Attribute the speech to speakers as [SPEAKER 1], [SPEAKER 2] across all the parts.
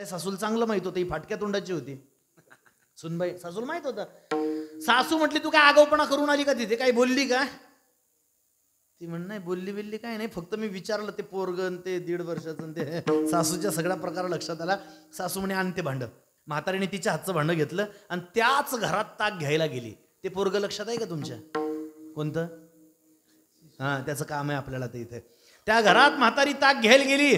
[SPEAKER 1] सासूला चांगलं माहित होतं, ही फाटक्या तोंडाची होती सुनबाई. सासूला माहित होतं. सासू म्हटली तू काय आगाऊपणा करून आली का तिथे, काही बोलली का? ती म्हण नाही बोलली बिल्ली काय नाही, फक्त मी विचारलं ते पोरगन ते 1.5 वर्षाचं ते. सासूच्या सगळ्या प्रकार लक्षात आला. सासू म्हणे आणते भांड. म्हातारीने तिच्या हातचं भांड घेतलं आणि त्याच घरात ताक घ्यायला गेली. ते पोरग लक्षात आहे का तुमच्या? कोणतं? हा, त्याचं काम आहे आपल्याला ते. इथे त्या घरात म्हातारी ताक घ्यायला गेली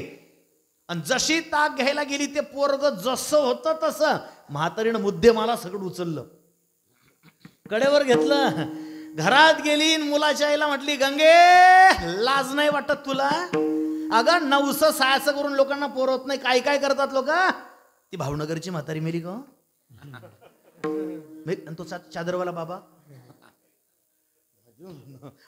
[SPEAKER 1] आणि जशी ताक घ्यायला गेली ते पोरग जसं होतं तसं म्हातारीनं मुद्दे मला सगळं उचललं, कडेवर घेतलं, घरात गेली. मुलाच्या आईला म्हटली गंगे लाज नाही वाटत तुला? अगं नवसं सायाचं करून लोकांना पोरवत नाही, काय काय करतात लोक. ती भावनगरची म्हातारी मेली का? तो चादरवाला बाबा.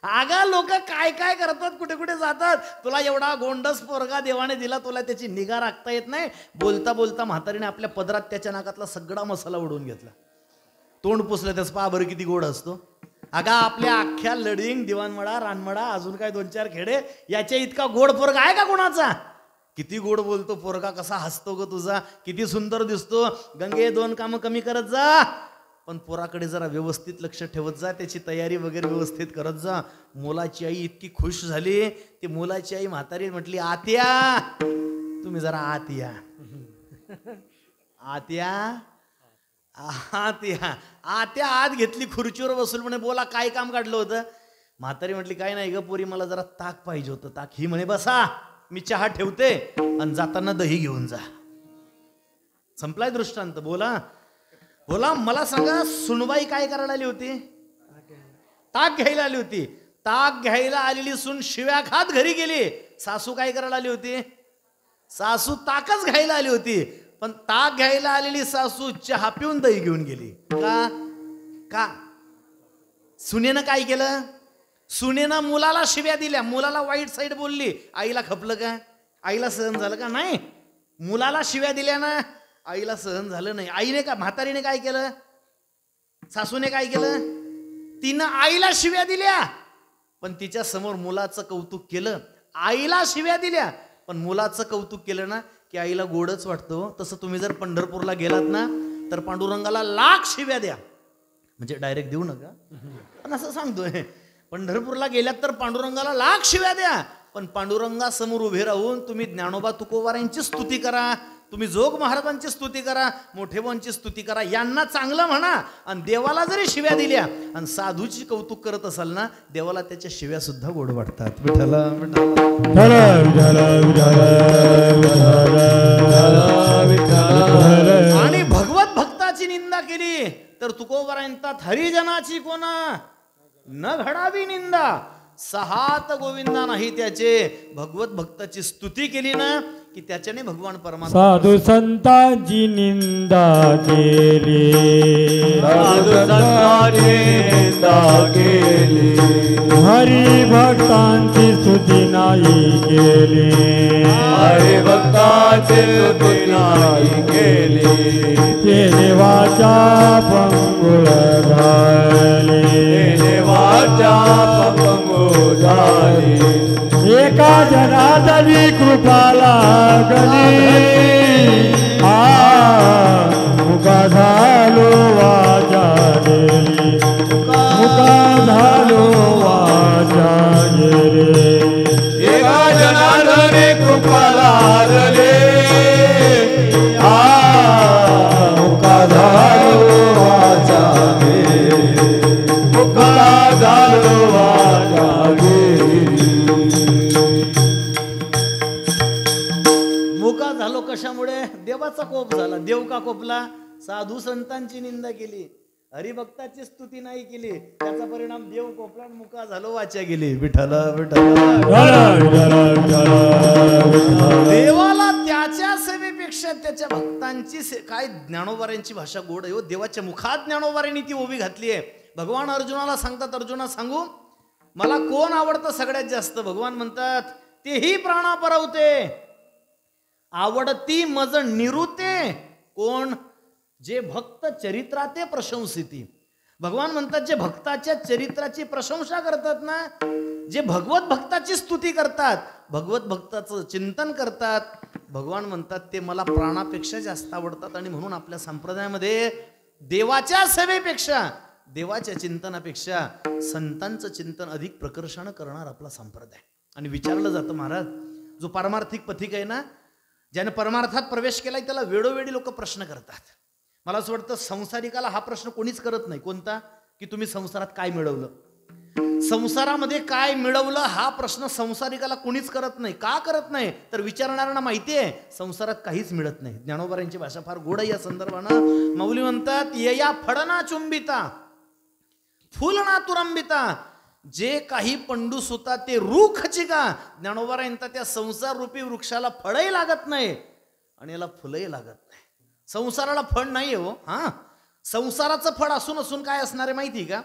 [SPEAKER 1] आगा लोक काय काय करतात, कुठे कुठे जातात. तुला एवढा गोंडस पोरगा देवाने दिला, तुला त्याची निगा राखता येत नाही. बोलता बोलता म्हातारीने आपल्या पदरात त्याच्या नाकातला सगळा मसाला उडवून घेतला. तोंड पुसलं त्याच पहा बरं किती गोड असतो. अगा आपल्या अख्ख्या लडिंग दिवाणमळा रानमळा अजून काय 2-4 खेडे याच्या इतका गोड पोरगा आहे का कोणाचा? किती गोड बोलतो पोरगा, कसा हसतो ग तुझा, किती सुंदर दिसतो. गंगे 2 कामं कमी करत जा, पण पोराकडे जरा व्यवस्थित लक्ष ठेवत जा, त्याची तयारी वगैरे व्यवस्थित करत जा. मुलाची आई इतकी खुश झाली. ती मुलाची आई म्हातारी म्हटली आत्या तुम्ही जरा आत या. आत्या आत्या आत्या आत घेतली, खुर्चीवर बसून म्हणे बोला काय काम काढलं होतं? म्हातारी म्हटली काय नाही ग पोरी, मला जरा ताक पाहिजे होतं. ताक? ही म्हणे बसा मी चहा ठेवते आणि जाताना दही घेऊन जा. संपलाय दृष्टांत. बोला बोला मला सांगा, सुनबाई काय करायला आली होती? ताक घ्यायला आली होती. ताक घ्यायला आलेली सून शिव्या खात घरी गेली. सासू काय करायला आली होती? सासू ताकच घ्यायला आली होती, पण ताक घ्यायला आलेली सासू चहा पिऊन दही घेऊन गेली. का? का? सुनेनं काय केलं? सुनेनं मुलाला शिव्या दिल्या, मुलाला वाईट साईड बोलली. आईला खपलं का? आईला सहन झालं का? नाही. मुलाला शिव्या दिल्या ना, आईला सहन झालं नाही. आईने का, म्हातारीने काय केलं? सासूने काय केलं? तिनं आईला शिव्या दिल्या, पण तिच्या समोर मुलाचं कौतुक केलं. आईला शिव्या दिल्या पण मुलाचं कौतुक केलं ना की आईला गोडच वाटतं. तसं तुम्ही जर पंढरपूरला गेलात ना तर पांडुरंगाला 1,00,000 शिव्या द्या, म्हणजे डायरेक्ट देऊ नका पण असं सांगतोय. पंढरपूरला गेल्यात तर पांडुरंगाला 1,00,000 शिव्या द्या, पण पांडुरंगासमोर उभे राहून तुम्ही ज्ञानोबा तुकोबारांची स्तुती करा, तुम्ही जोग महाराजांची स्तुती करा, मोठेबांची स्तुती करा, यांना चांगलं म्हणा. आणि देवाला जरी शिव्या दिल्या आणि साधूची कौतुक करत असाल ना, देवाला त्याच्या शिव्या सुद्धा गोड वाटतात. विठ्ठला आणि भगवत भक्ताची निंदा केली तर तुकोबारांतात हरिजनाची कोणा न घडावी निंदा. 6 गोविंदा नाही त्याचे. भगवत भक्ताची स्तुती केली ना की त्याच्याने भगवान परमात्मा.
[SPEAKER 2] साधू संतांची निंदा केली,
[SPEAKER 3] साधू संतांची निंदा केली,
[SPEAKER 2] हरी भक्तांची स्तुती नाही केली,
[SPEAKER 3] हरी भक्तांची स्तुती नाही केली,
[SPEAKER 2] ते देवाच्या पंगुळ झाले,
[SPEAKER 3] देवाच्या पंगुळ झाले.
[SPEAKER 2] एका जनार्दनी कृपा लागली, मुका झालो वाचा गेली, मुका झालो वाचा गेले.
[SPEAKER 3] एका जनार्दनी कृपा लागली, मुका झालो वाचा गेली, मुका झालो वाचा गेली.
[SPEAKER 1] मुका झालो कशामुळे? देवाचा कोप झाला. देव का कोपला? साधू संतांची निंदा केली, हरिभक्ताची स्तुती नाही केली, त्याचा परिणाम देव कोपला, मुका झालो वाचा गेली. विठ्ठल देवाला त्याच्या सेवेपेक्षा त्याच्या भक्तांची काय ज्ञानोबारांची भाषा गोड आहे. देवाच्या मुखात ज्ञानोबारांनी ती ओवी घातली आहे. भगवान अर्जुनाला सांगतात, अर्जुना सांगू मला कोण आवडतं सगळ्यात जास्त? भगवान म्हणतात तेही प्राणा परवते, आवडती मज निरुते. कोण? जे भक्त चरित्राते प्रशंसिती. भगवान म्हणतात जे भक्ताच्या चरित्राची प्रशंसा करतात ना, जे भगवत भक्ताची स्तुती करतात, भगवत भक्ताचं चिंतन करतात, भगवान म्हणतात ते मला प्राणापेक्षा जास्त आवडतात. आणि म्हणून आपल्या संप्रदायामध्ये देवाच्या सेवेपेक्षा, देवाच्या चिंतनापेक्षा संतांचं चिंतन अधिक प्रकर्षानं करणार आपला संप्रदाय. आणि विचारलं जातं महाराज, जो पारमार्थिक पथिक आहे ना, ज्याने परमार्थात प्रवेश केलाय त्याला वेळोवेळी लोक प्रश्न करतात. मला असं वाटतं संसारिकाला हा प्रश्न कोणीच करत नाही. कोणता? की तुम्ही संसारात काय मिळवलं, संसारामध्ये काय मिळवलं, हा प्रश्न संसारिकाला कोणीच करत नाही. का करत नाही? तर विचारणाऱ्यांना माहिती आहे संसारात काहीच मिळत नाही. ज्ञानोबारांची भाषा फार गोड आहे या संदर्भानं. माऊली म्हणतात येया फडना चुंबिता फुलना तुरंबिता, जे काही पंडूस होता ते रूख चिका. ज्ञानोबा म्हणतात त्या संसार रूपी वृक्षाला फळही लागत नाही आणि याला फुलही लागत नाही. संसाराला फळ नाही हो. हा, संसाराचं फळ असून असून काय असणार आहे माहिती का?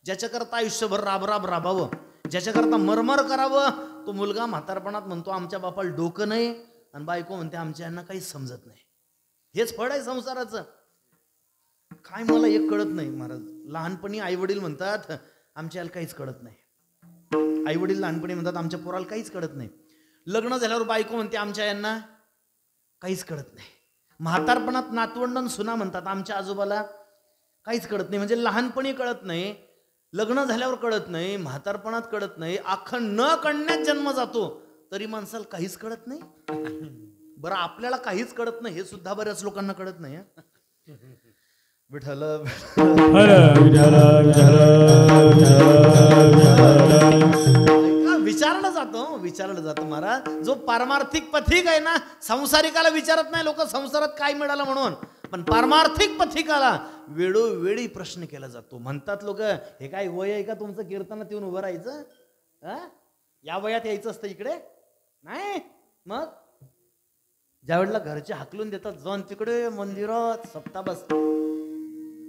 [SPEAKER 1] ज्याच्याकरता आयुष्यभर राब राबावं, ज्याच्याकरता मरमर करावं, तो मुलगा म्हातारपणात म्हणतो आमच्या बापाला डोकं नाही, आणि बायको म्हणते आमच्या यांना काहीच समजत नाही. हेच फळ आहे संसाराचं. काय मला एक कळत नाही महाराज. लहानपणी आई वडील म्हणतात आमच्या याला काहीच कळत नाही. आई वडील लहानपणी म्हणतात आमच्या पोराला काहीच कळत नाही. लग्न झाल्यावर बायको म्हणते आमच्या यांना काहीच कळत नाही. म्हातारपणात नातवंडन सुना म्हणतात आमच्या आजोबाला काहीच कळत नाही. म्हणजे लहानपणी कळत नाही, लग्न झाल्यावर कळत नाही, म्हातारपणात कळत नाही, अख्खं न कळण्यात जन्म जातो तरी माणसाला काहीच कळत नाही. बरं आपल्याला काहीच कळत नाही हे सुद्धा बऱ्याच लोकांना कळत नाही. विठ्ठल विचारलं जातं महाराज, जो पारमार्थिक पथिक आहे ना, संसारिकाला विचारत नाही लोक संसारात काय मिळालं म्हणून, पण पारमार्थिक पथिकाला वेळोवेळी प्रश्न केला जातो. म्हणतात लोक हे काय वय आहे का तुमचं कीर्तनात येऊन उभं राहायचं? या वयात यायचं असतं इकडे? नाही. मग ज्या वेळेला घरचे हाकलून देतात जाऊन तिकडे मंदिरात सप्ताह बस,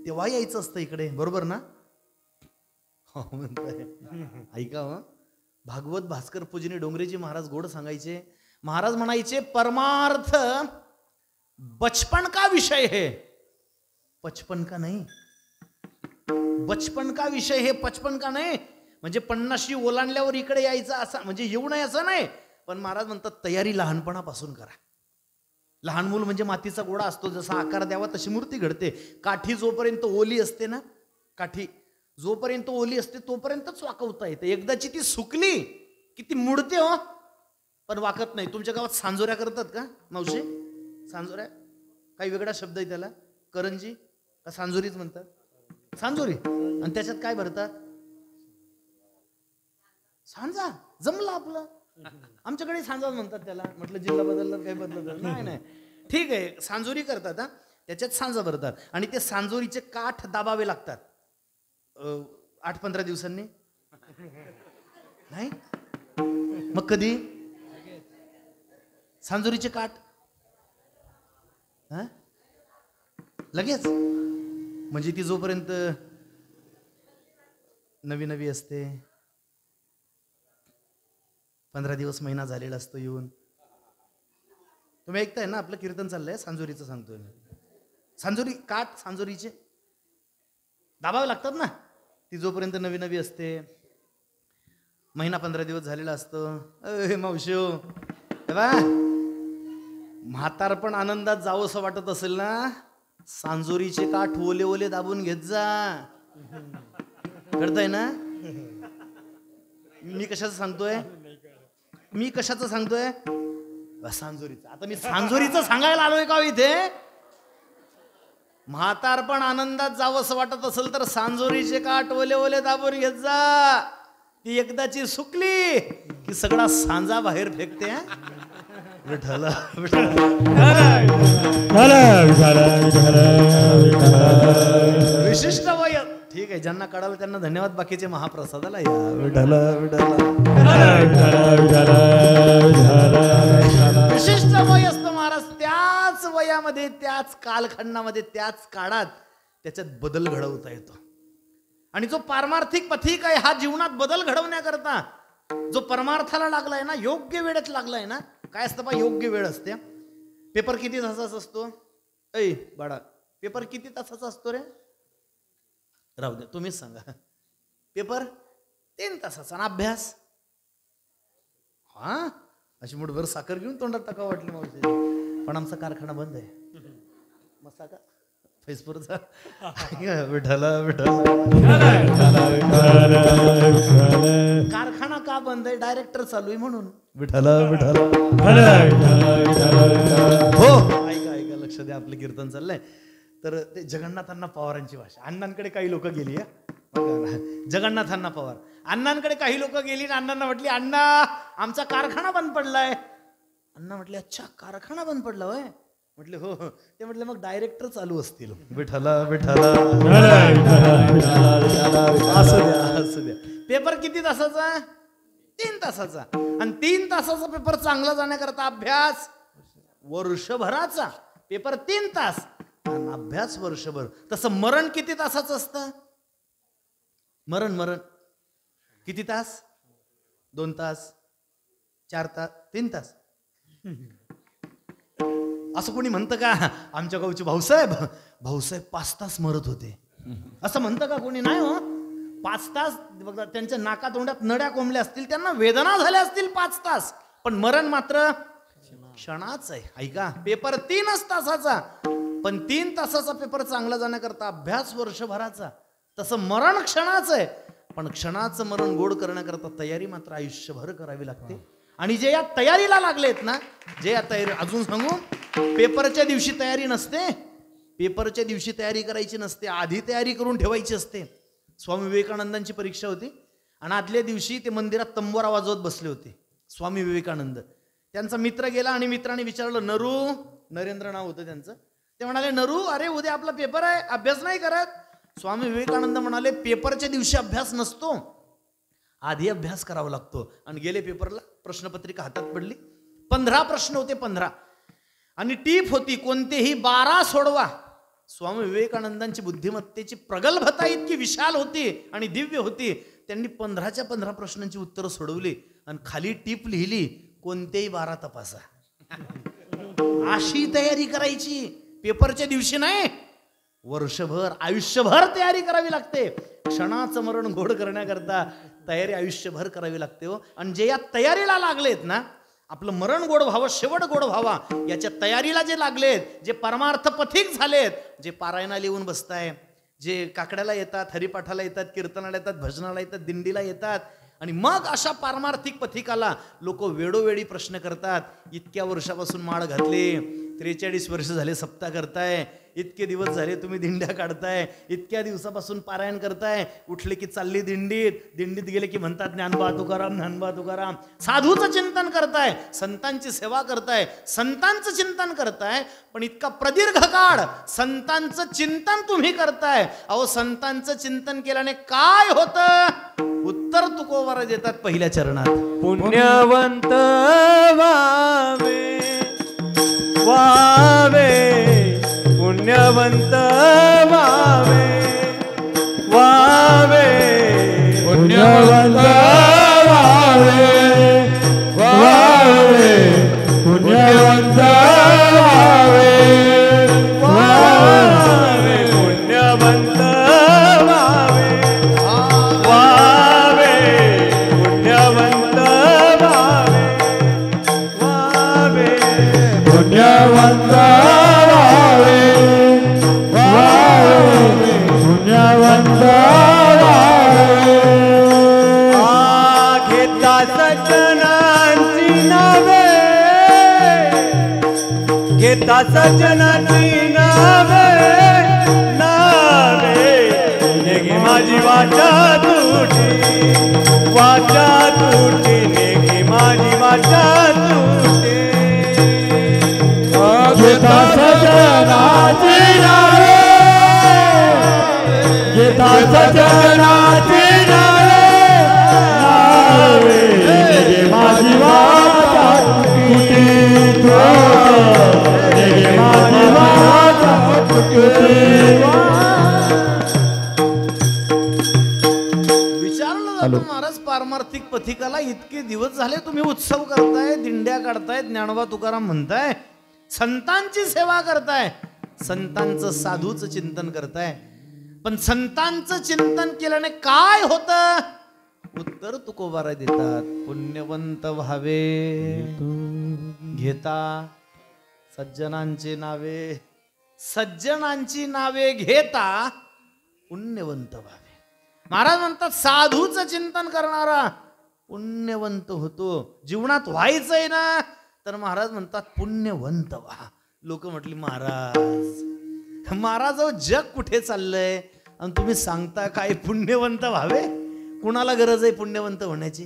[SPEAKER 1] तेव्हा यायचं असतं इकडे. बरोबर ना? हो म्हणताय. ऐका हो, भागवत भास्कर पूजनी डोंगरेजी महाराज गोड सांगायचे. महाराज म्हणायचे परमार्थ बचपन का विषय है, पचपन का नहीं. बचपन का विषय है, पचपन का नाही. म्हणजे 50शी ओलांडल्यावर इकडे यायचं असं म्हणजे येऊ नये असं नाही, पण महाराज म्हणतात तयारी लहानपणापासून करा. लहान मूल म्हणजे मातीचा गोळा असतो, जसा आकार द्यावा तशी मूर्ती घडते. काठी जोपर्यंत ओली असते ना, काठी जोपर्यंत ओली असते तोपर्यंतच वाकवता येते. एकदाची ती सुकली की ती मुडते हो, पण वाकत नाही. तुमच्या गावात सांजोऱ्या करतात का मावशी? सांजोऱ्या काही वेगळा शब्द आहे त्याला, करंजी का सांजोरीच म्हणतात? सांजोरी. आणि त्याच्यात काय भरतात? सांजा. जमलं आपलं. आमच्याकडे सांजा म्हणतात त्याला. म्हटलं जिल्हा बदलला काही बदलत नाही. ठीक आहे, सांजोरी करतात. त्याच्यात सांजा भरतात आणि ते सांजोरीचे काठ दाबावे लागतात 8-15 दिवसांनी. नाही मग कधी? सांजोरीचे काठ लगेच. म्हणजे ती जोपर्यंत नवी नवी असते, 15 दिवस महिना झालेला असतो येऊन. तुम्ही ऐकताय ना आपलं कीर्तन चाललंय, सांजोरीचं सांगतोय. सांजोरी काठ सांजोरीचे दाबावे लागतात ना, ती जोपर्यंत नवी नवी असते, महिना 15 दिवस झालेला असतो. मावशो बा, म्हातारपण आनंदात जावं असं वाटत असेल ना, सांजोरीचे काठ ओले ओले दाबून घेत जा. कळतंय ना मी कशाचं सांगतोय? मी कशाचं सांगतोय? सांजोरीचं. आता मी सांजोरीचं सांगायला आलोय का इथे? म्हातारपण आनंदात जावं असं वाटत असेल तर सांजोरीचे काठ ओले ओले दाबून घेत जा. ती एकदाची सुकली की सगळा सांजा बाहेर फेकते. विठ्ठल विशिष्ट वय. ठीक आहे, ज्यांना कळालं त्यांना धन्यवाद, बाकीचे महाप्रसादाला या. विठ्ठल विशिष्ट वय असतं महाराज. त्याच वयामध्ये, त्याच कालखंडामध्ये, त्याच काळात त्याच्यात बदल घडवता येतो. आणि जो पारमार्थिक पथिक आहे हा जीवनात बदल घडवण्याकरता जो परमार्थाला लागलाय ना, योग्य वेळेत लागलाय ना. काय असतं बा, योग्य वेळ असते. पेपर किती तासाचा असतो? ऐ बाळा, पेपर किती तासाचा असतो रे? राहू द्या, तुम्हीच सांगा. पेपर 3 तासाचा आणि अभ्यास हा अशी मुठभर साखर घेऊन तोंडात टाका वाटली मावशी. पण आमचा कारखाना बंद आहे. मस्त का फैसपूरचा विठाला कारखाना का बंद आहे? डायरेक्टर चालू आहे म्हणून. विठाला विठाला हो. ऐका लक्ष द्या, आपलं कीर्तन चाललंय. तर ते जगन्नाथांना पवारांची भाषा. अण्णांकडे काही लोक गेली जगन्नाथांना पवार. अण्णांकडे काही लोक गेली आणि अण्णांना म्हटली, अण्णा आमचा कारखाना बंद पडलाय. अण्णा म्हटले, अच्छा कारखाना बंद पडला होय? म्हटले हो. ते म्हटले मग डायरेक्टर चालू असतील. विठाला विठाला असू द्या. पेपर किती तासाचा? 3 तासाचा. आणि 3 तासाचा पेपर चांगला जाण्याकरता अभ्यास वर्षभराचा. पेपर 3 तास आणि अभ्यास वर्षभर. तसं मरण किती तासाचं असतं? मरण किती तास? 2 तास, 4 तास, 3 तास. असं कोणी म्हणतं का? आमच्या गावचे भाऊसाहेब 5 तास मरत होते असं म्हणतं का कोणी? नाही हो. 5 तास बघा, त्यांच्या नाका तोंडात नड्या कोंबल्या असतील, त्यांना वेदना झाल्या असतील 5 तास, पण मरण मात्र क्षणाच आहे. ऐका, पेपर 3च तासाचा, पण 3 तासाचा पेपर चांगला जाण्याकरता अभ्यास वर्षभराचा. तसं मरण क्षणाच आहे, पण क्षणाचं मरण गोड करण्याकरता तयारी मात्र आयुष्यभर करावी लागते. आणि जे या तयारीला लागलेत ना, जे या तयारी, अजून सांगू, पेपरच्या दिवशी तयारी नसते. पेपरच्या दिवशी तयारी करायची नसते, आधी तयारी करून ठेवायची असते. स्वामी विवेकानंदांची परीक्षा होती आणि आदल्या दिवशी ते मंदिरात तंबोरा वाजवत बसले होते स्वामी विवेकानंद. त्यांचा मित्र गेला आणि मित्राने विचारलं, नरू, नरेंद्र नाव होतं त्यांचं. ते म्हणाले, नरू अरे उद्या आपला पेपर आहे, अभ्यास नाही करत? स्वामी विवेकानंद म्हणाले, पेपरच्या दिवशी अभ्यास नसतो, आधी अभ्यास करावा लागतो. आणि गेले पेपरला. प्रश्नपत्रिका हातात पडली. 15 प्रश्न होते, 15. आणि टीप होती, कोणतेही 12 सोडवा. स्वामी विवेकानंदांची बुद्धिमत्तेची प्रगल्भता इतकी विशाल होती आणि दिव्य होती. त्यांनी 15च्या 15 प्रश्नांची उत्तरं सोडवली आणि खाली टीप लिहिली, कोणतेही 12 तपासा. अशी तयारी करायची. पेपरच्या दिवशी नाही, वर्षभर, आयुष्यभर तयारी करावी लागते. क्षणाचं मरण गोड करण्याकरता तयारी आयुष्यभर करावी लागते हो. आणि जे या तयारीला लागलेत ना, आपलं मरण गोड व्हावं, शेवट गोड व्हावा, याच्या तयारीला जे लागलेत, जे परमार्थ पथिक झालेत, जे पारायणाला येऊन बसताय, जे काकड्याला येतात, हरिपाठाला येतात, कीर्तनाला येतात, भजनाला येतात, दिंडीला येतात, आणि मग अशा पारमार्थिक पथिकाला लोक वेळोवेळी प्रश्न करतात. इतक्या वर्षापासून माळ घातले, 43 वर्ष झाले सप्ताह करताय, इतके दिवस झाले तुम्ही दिंड्या काढताय, इतक्या दिवसापासून पारायण करताय, उठले की चालली दिंडीत, दिंडीत गेले की म्हणतात ज्ञानबा तुकाराम, ज्ञानबा तुकाराम. साधूचं चिंतन करताय, संतांची सेवा करताय, संतांचं चिंतन करताय, पण इतका प्रदीर्घ काळ संतांचं चिंतन तुम्ही करताय. अहो, संतांचं चिंतन केल्याने काय होतं? उत्तर तुकोबारा देतात पहिल्या चरणात.
[SPEAKER 3] पुण्यवंत व्हावे व्हावे, पुण्यवंत व्हावे व्हावे,
[SPEAKER 2] पुण्यवंत व्हावे व्हावे, पुण्यवंत व्हावे व्हावे,
[SPEAKER 3] पुण्यवंत व्हावे व्हावे, पुण्यवंत व्हावे व्हावे,
[SPEAKER 2] पुण्यवंत व्हावे व्हावे, पुण्यवंत व्हावे.
[SPEAKER 3] घेता सज्जनांची नावे, घेता सज्जनांची नावे नावे, नेगी माझी वाचा तुटी, वाचा तुटी, नेगी माझी वाचा तुटी.
[SPEAKER 2] घेता सजनाची नावे, घेता सजनाची नावे नावे, नेगे माझी वाचा तुटी, नेगे माझी वाचा तुटी.
[SPEAKER 1] विचारलं जातं, महाराज पारमार्थिक पथिकाला इतके दिवस झाले तुम्ही उत्सव करताय, दिंड्या काढताय, ज्ञानोबा तुकाराम म्हणताय, संतांची सेवा करताय, संतांचं साधूचं चिंतन करताय, पण संतांचं चिंतन केल्याने काय होतं? उत्तर तुकोबाराय देतात, पुण्यवंत व्हावे घेता सज्जनांची नावे, सज्जनांची नावे घेता पुण्यवंत व्हावे. महाराज म्हणतात साधूचं चिंतन करणारा पुण्यवंत होतो. जीवनात व्हायचंय ना तर महाराज म्हणतात पुण्यवंत व्हा. लोक म्हटली महाराज जग कुठे चाललंय आणि तुम्ही सांगता काय पुण्यवंत व्हावे? कुणाला गरज आहे पुण्यवंत होण्याची?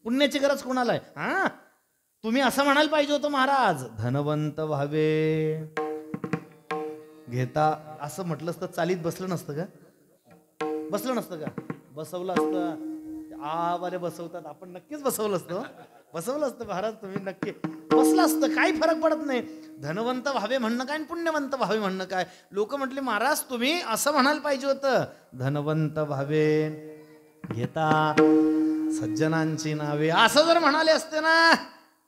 [SPEAKER 1] पुण्याची गरज कुणाला आहे? हा, तुम्ही असं म्हणायला पाहिजे होतं महाराज, धनवंत व्हावे घेता. असं म्हटलं असतं चालीत बसलं नसतं का? बसलं नसतं का? बसवलं असतं. आवाले बसवतात, आपण नक्कीच बसवलं असतं. बसवलं असतं महाराज, तुम्ही नक्की बसलं असतं. काही फरक पडत नाही. धनवंत व्हावे म्हणणं काय आणि पुण्यवंत व्हावे म्हणणं काय? लोक म्हटले महाराज तुम्ही असं म्हणायला पाहिजे होतं, धनवंत व्हावे घेता सज्जनांची नावे. असं जर म्हणाले असते ना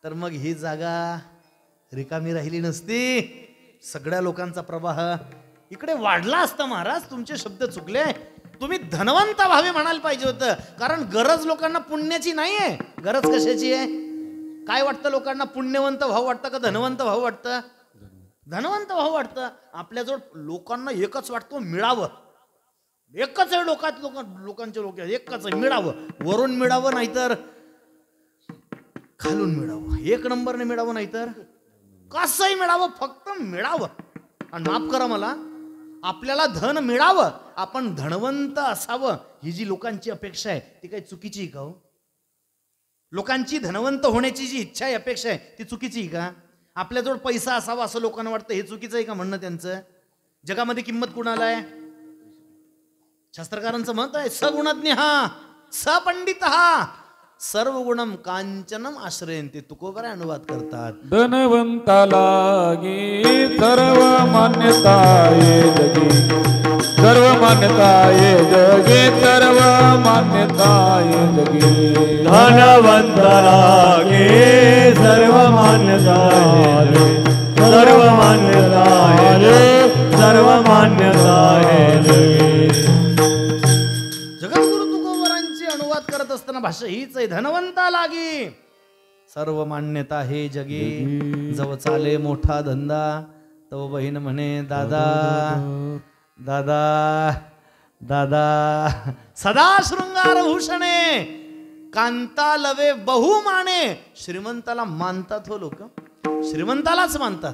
[SPEAKER 1] तर मग ही जागा रिकामी राहिली नसती. सगळ्या लोकांचा प्रवाह इकडे वाढला असता. महाराज तुमचे शब्द चुकले. तुम्ही धनवंत व्हावे म्हणायला पाहिजे होतं. कारण गरज लोकांना पुण्याची नाहीये. गरज कशाची आहे? काय वाटतं लोकांना? पुण्यवंत भाव वाटतं का धनवंत भाव वाटतं? धनवंत भाव वाटतं. आपल्याजवळ लोकांना एकच वाटतं, मिळावं. एकच आहे लोकांचे लोक एकच आहे, मिळावं. वरून मिळावं नाहीतर खालून मिळावं. एक नंबरने मिळावं नाहीतर कसंही मिळावं, फक्त मिळावं. आणि माफ करा मला, आपल्याला धन मिळावं, आपण धनवंत असावं, ही जी लोकांची अपेक्षा आहे ती काही चुकीची आहे का हो? लोकांची धनवंत होण्याची जी इच्छा आहे, अपेक्षा आहे, ती चुकीची आहे का? आपल्याजवळ पैसा असावा असं लोकांना वाटतं, हे चुकीचं आहे का म्हणणं त्यांचं? जगामध्ये किंमत कुणाला आहे? शास्त्रकारांचं मत आहे सगुणज्ञ सपंडित सर्व गुणम कांचनम आश्रयंते. तुकोबाराय अनुवाद करतात,
[SPEAKER 2] धनवंताला गे सर्व मान्यता ये जगी, सर्व मान्यता ये जगी, सर्व मान्यता ये जगी.
[SPEAKER 3] धनवंताला गे सर्व मान्यता ये, सर्व मान्यता ये, सर्व मान्यता ये जगी.
[SPEAKER 1] जगद्गुरु तुकोबारांची अनुवाद करत असताना भाषा हीच आहे, धनवंता लागी सर्व मान्यता हे जगी. जव चाले मोठा धंदा तव बहीण म्हणे दादा दादा दादा. सदा शृंगार भूषणे कांता लवे बहुमाने. श्रीमंताला मानतात हो लोक, श्रीमंतालाच मानतात.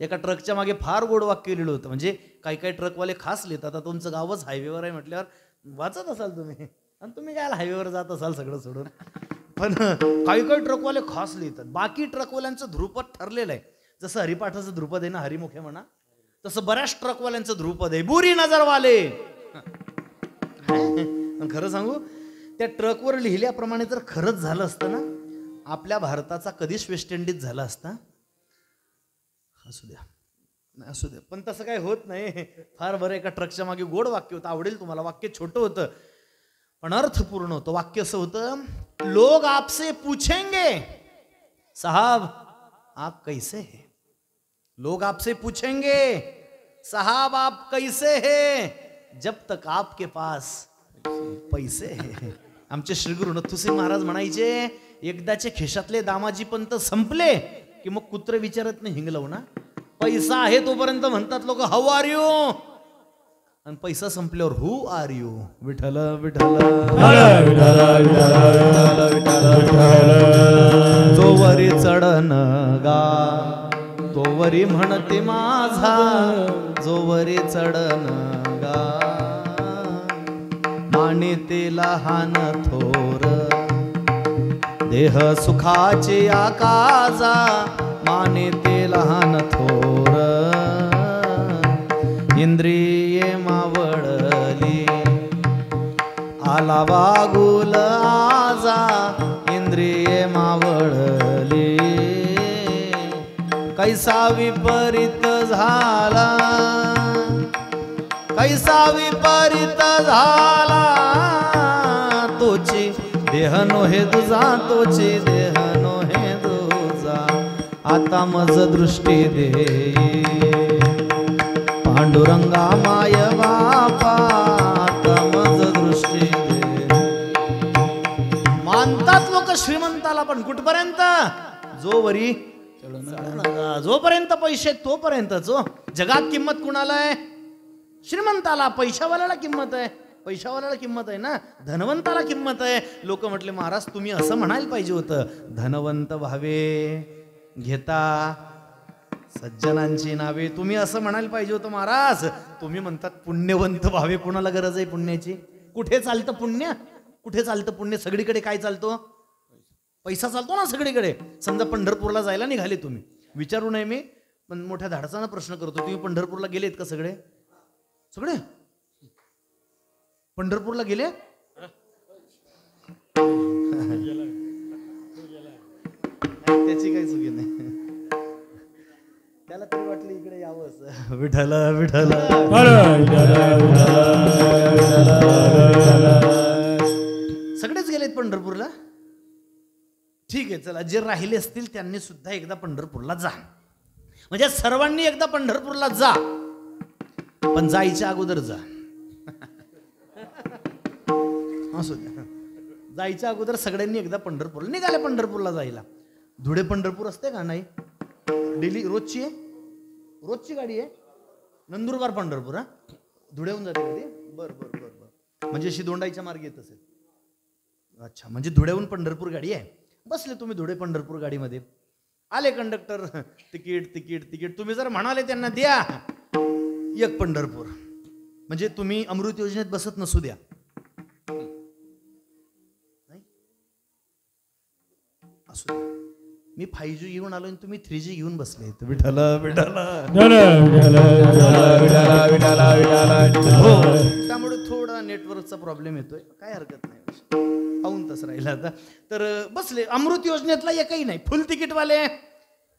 [SPEAKER 1] एका ट्रकच्या मागे फार गोड वाक्य लिहिलं होतं. म्हणजे काही काही ट्रकवाले खास लिहितात. आता तुमचं गावच हायवेवर आहे म्हटल्यावर वाचत असाल तुम्ही, आणि तुम्ही काय हायवेवर जात असाल सगळं सोडून. पण काही काही ट्रकवाले खास लिहितात. बाकी ट्रकवाल्यांचं ध्रुपद ठरलेलं आहे. जसं हरिपाठाचं ध्रुपद आहे ना, हरिमुखे म्हणा, तसं बऱ्याच ट्रकवाल्यांचं ध्रुपद आहे, बुरी नजरवाले. खरं सांगू, त्या ट्रकवर लिहिल्याप्रमाणे जर खरंच झालं असतं ना, आपल्या भारताचा कधीच वेस्ट इंडिज झाला असता. असू द्या, असू द्या, पण तसं काही होत नाही. फार बरं. एका ट्रकच्या मागे गोड वाक्य होतं, आवडेल तुम्हाला. वाक्य छोटं होतं पण अर्थपूर्ण होतं. वाक्य असं होतं, लोग आपसे पूछेंगे साहब आप कैसे हैं. लोग आपसे पूछेंगे साहब आप कैसे हैं जब तक आपके पास पैसे हैं. आमचे श्रीगुरु नथुसिंह महाराज म्हणायचे, एकदाचे खिशातले दामाजी पंत संपले की मग कुत्र विचारत नाही हिंगलव ना. पैसा आहे तोपर्यंत म्हणतात लोक हाऊ आर यू, आणि पैसा संपल्यावर हु आर यू. विठ्ठल विठ्ठल जोवरी चढन गा तोवरी म्हणते माझा, जोवरी चढन गा मानिते लहान थोर देह सुखाचे आकाजा, मानिते लहान थोर इंद्रिये मावळली आला वागुल आजा, इंद्रिये मावळली कैसा विपरीत झाला, कैसा विपरीत झाला तोची देह नोहे तुझा, तोची देह नोहे तुझा. आता मज दृष्टी दे पांडुरंगा माय बापा, जो वरी जोपर्यंत पैसे तोपर्यंतच हो. जगात किंमत कुणाला आहे? श्रीमंताला. पैशावाल्याला किंमत आहे. पैशावाल्याला किंमत आहे ना. धनवंताला किंमत आहे. लोक म्हटले महाराज तुम्ही असं म्हणायला पाहिजे होतं, धनवंत व्हावे घेता सज्जनांची नावे. तुम्ही असं म्हणायला पाहिजे होतं महाराज. तुम्ही म्हणतात पुण्यवंत व्हावे. कोणाला गरज आहे पुण्याची? कुठे चालतं पुण्य? कुठे चालतं पुण्य? सगळीकडे काय चालतो? पैसा चालतो ना सगळीकडे. समजा पंढरपूरला जायला निघाले तुम्ही, विचारू नये मी पण मोठ्या धाडसानं प्रश्न करतो, तुम्ही पंढरपूरला गेलेत का? सगळे सगळे पंढरपूरला गेले? त्याची काही चुकी नाही. त्याला तरी वाटलं इकडे यावं. विठ्ठल विठ्ठल सगळेच गेलेत पंढरपूरला. ठीक आहे चला, जे राहिले असतील त्यांनी सुद्धा एकदा पंढरपूरला जा. म्हणजे सर्वांनी एकदा पंढरपूरला जा, पण जायच्या अगोदर जा. असू द्या, जायच्या अगोदर सगळ्यांनी एकदा पंढरपूरला निघाले. पंढरपूरला जायला धुळे पंढरपूर असते का? नाही, डेली रोजची आहे. रोजची गाडी आहे. नंदुरबार पंढरपूर. हा, धुळ्याहून जाते कधी? बर बर बर बर. म्हणजे अशी दोंडाईच्या मार्गे येत असेल. अच्छा, म्हणजे धुळ्याहून पंढरपूर गाडी आहे. बसले तुम्ही धुळे पंढरपूर गाडीमध्ये. आले कंडक्टर, तिकीट तिकीट तिकीट. तुम्ही जर म्हणाले त्यांना द्या एक पंढरपूर, म्हणजे तुम्ही अमृत योजनेत बसत नसू द्या. नाही असू द्या. मी 5G घेऊन आलो आणि तुम्ही 3G घेऊन बसले. विठ्ठल विठ्ठल. त्यामुळे थोडा नेटवर्कचा प्रॉब्लेम येतोय. काय हरकत नाही, पाहून तसं राहिलं आता. तर बसले. अमृत योजनेतला एकही नाही. फुल तिकीटवाले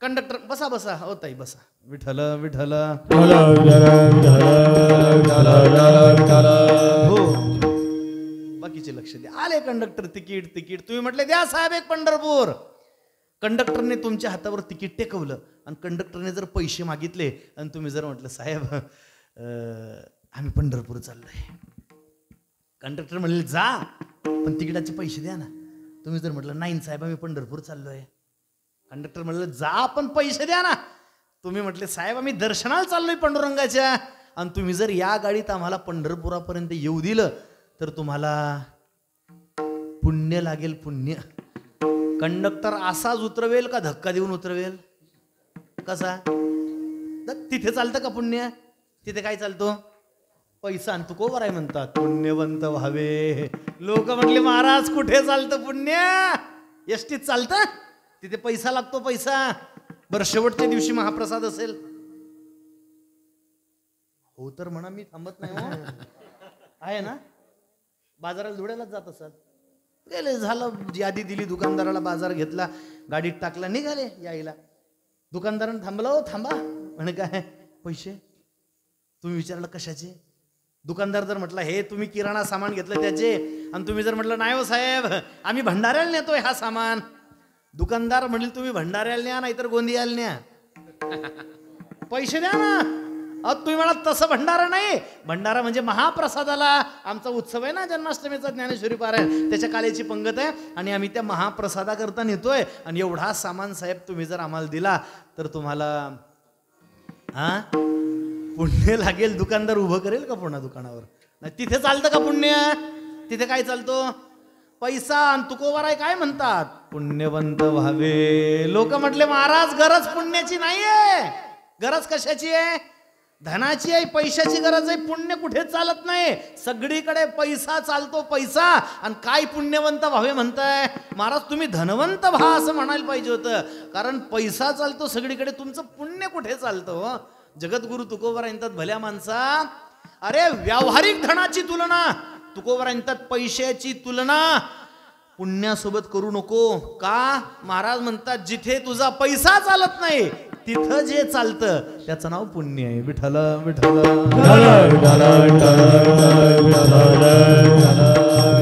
[SPEAKER 1] कंडक्टर, बसा बसा हो ताई बसा. विठ्ठल विठ्ठल. हो, बाकीचे लक्ष द्या. आले कंडक्टर, तिकीट तिकीट. तुम्ही म्हटले द्या साहेब एक पंढरपूर. कंडक्टरने तुमच्या हातावर तिकीट टेकवलं आणि कंडक्टरने जर पैसे मागितले आणि तुम्ही जर म्हटलं साहेब आम्ही पंढरपूर चाललोय. कंडक्टर म्हणले जा पण तिकिटाचे पैसे द्या ना. तुम्ही जर म्हटलं नाही साहेब आम्ही पंढरपूर चाललोय. कंडक्टर म्हणलं जा पण पैसे द्या ना. तुम्ही म्हटले साहेब आम्ही दर्शनाला चाललोय पांडुरंगाच्या. आणि तुम्ही जर या गाडीत आम्हाला पंढरपुरापर्यंत येऊ दिलं तर तुम्हाला पुण्य लागेल, पुण्य. कंडक्टर असाच उतरवेल का धक्का देऊन उतरवेल? कसा? तिथे चालतं का पुण्य? तिथे काय चालतो? पैसा. आणि तुकोबर आहे म्हणतात पुण्यवंत व्हावे. लोक म्हटले महाराज कुठे चालतं पुण्य? एसटीत चालतं? तिथे पैसा लागतो, पैसा. बरं शेवटच्या दिवशी महाप्रसाद असेल हो तर म्हणा, मी थांबत नाही हो. आहे ना, बाजाराला धुळ्यालाच जात असाल. गेले, झालं, यादी दिली दुकानदाराला, बाजार घेतला, गाडीत टाकला, निघाले यायला. दुकानदारानं थांबला. हो थांबा. म्हणे काय पैसे? तुम्ही विचारलं कशाचे? दुकानदार जर म्हटलं हे तुम्ही किराणा सामान घेतलं त्याचे, आणि तुम्ही जर म्हटलं नाही हो साहेब आम्ही भंडाऱ्याला नेतोय हा सामान. दुकानदार म्हणेल तुम्ही भंडाऱ्याला न्या नाहीतर गोंदियाला न्या, पैसे द्या ना. तुम्ही म्हणा तसं भंडारा नाही. भंडारा म्हणजे महाप्रसादाला. आमचा उत्सव आहे ना जन्माष्टमीचा, ज्ञानेश्वरी पारायण, त्याच्या काळाची पंगत आहे आणि आम्ही त्या महाप्रसादाकरता नेतोय. आणि एवढा सामान साहेब तुम्ही जर आम्हाला दिला तर तुम्हाला पुण्य लागेल. दुकानदार उभं करेल का पुन्हा दुकानावर? नाही. तिथे चालतं का पुण्य? तिथे काय चालतो? पैसा. आणि तुकोबार आहे काय म्हणतात? पुण्यवंत व्हावे. लोक म्हटले महाराज गरज पुण्याची नाहीये. गरज कशाची आहे? धनाची आहे, पैशाची गरज आहे. पुण्य कुठे चालत नाही. सगळीकडे पैसा चालतो, पैसा. आणि काय पुण्यवंत व्हावे म्हणताय महाराज? तुम्ही धनवंत व्हा असं म्हणायला पाहिजे होतं. कारण पैसा चालतो सगळीकडे, तुमचं पुण्य कुठे चालतं? जगद्गुरु तुकोबार म्हणतात भल्या माणसा, अरे व्यावहारिक धनाची तुलना, तुकोबार म्हणतात पैशाची तुलना पुण्यासोबत करू नको. का? महाराज म्हणतात जिथे तुझा पैसा चालत नाही तिथं जे चालतं त्याचं नाव पुण्य आहे. विठ्ठल विठ्ठल.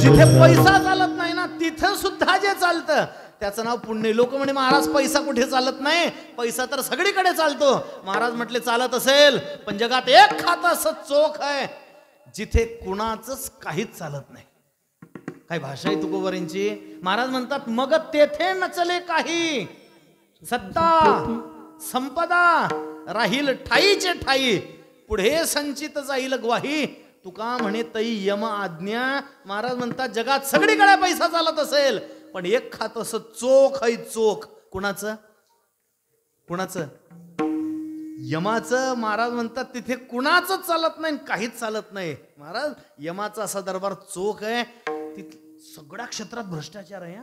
[SPEAKER 1] जिथे पैसा चालत नाही ना तिथं सुद्धा जे चालतं त्याचं नाव पुण्य. लोक म्हणे महाराज पैसा कुठे चालत नाही? पैसा तर सगळीकडे चालतो. महाराज म्हटले चालत असेल पण जगात एक खातं असं चोख आहे जिथे कुणाचंच काहीच चालत नाही. काय भाषा आहे तुकोबारांची. महाराज म्हणतात मग तेथे नचले काही. सत्ता संपदा राहील ठाईचे ठाई, पुढे संचित जाईल ग्वाही. तुका म्हणे तई यम आज्ञा. महाराज म्हणतात जगात सगळीकडे पैसा चालत असेल, पण एक खात असं चोख है चोख. कुणाचं कुणाचं? यमाचं. महाराज म्हणतात तिथे कुणाचं चालत नाही, काहीच चालत नाही. महाराज यमाचा असा दरबार चोख आहे, तिथे सगळ्या क्षेत्रात भ्रष्टाचार आहे.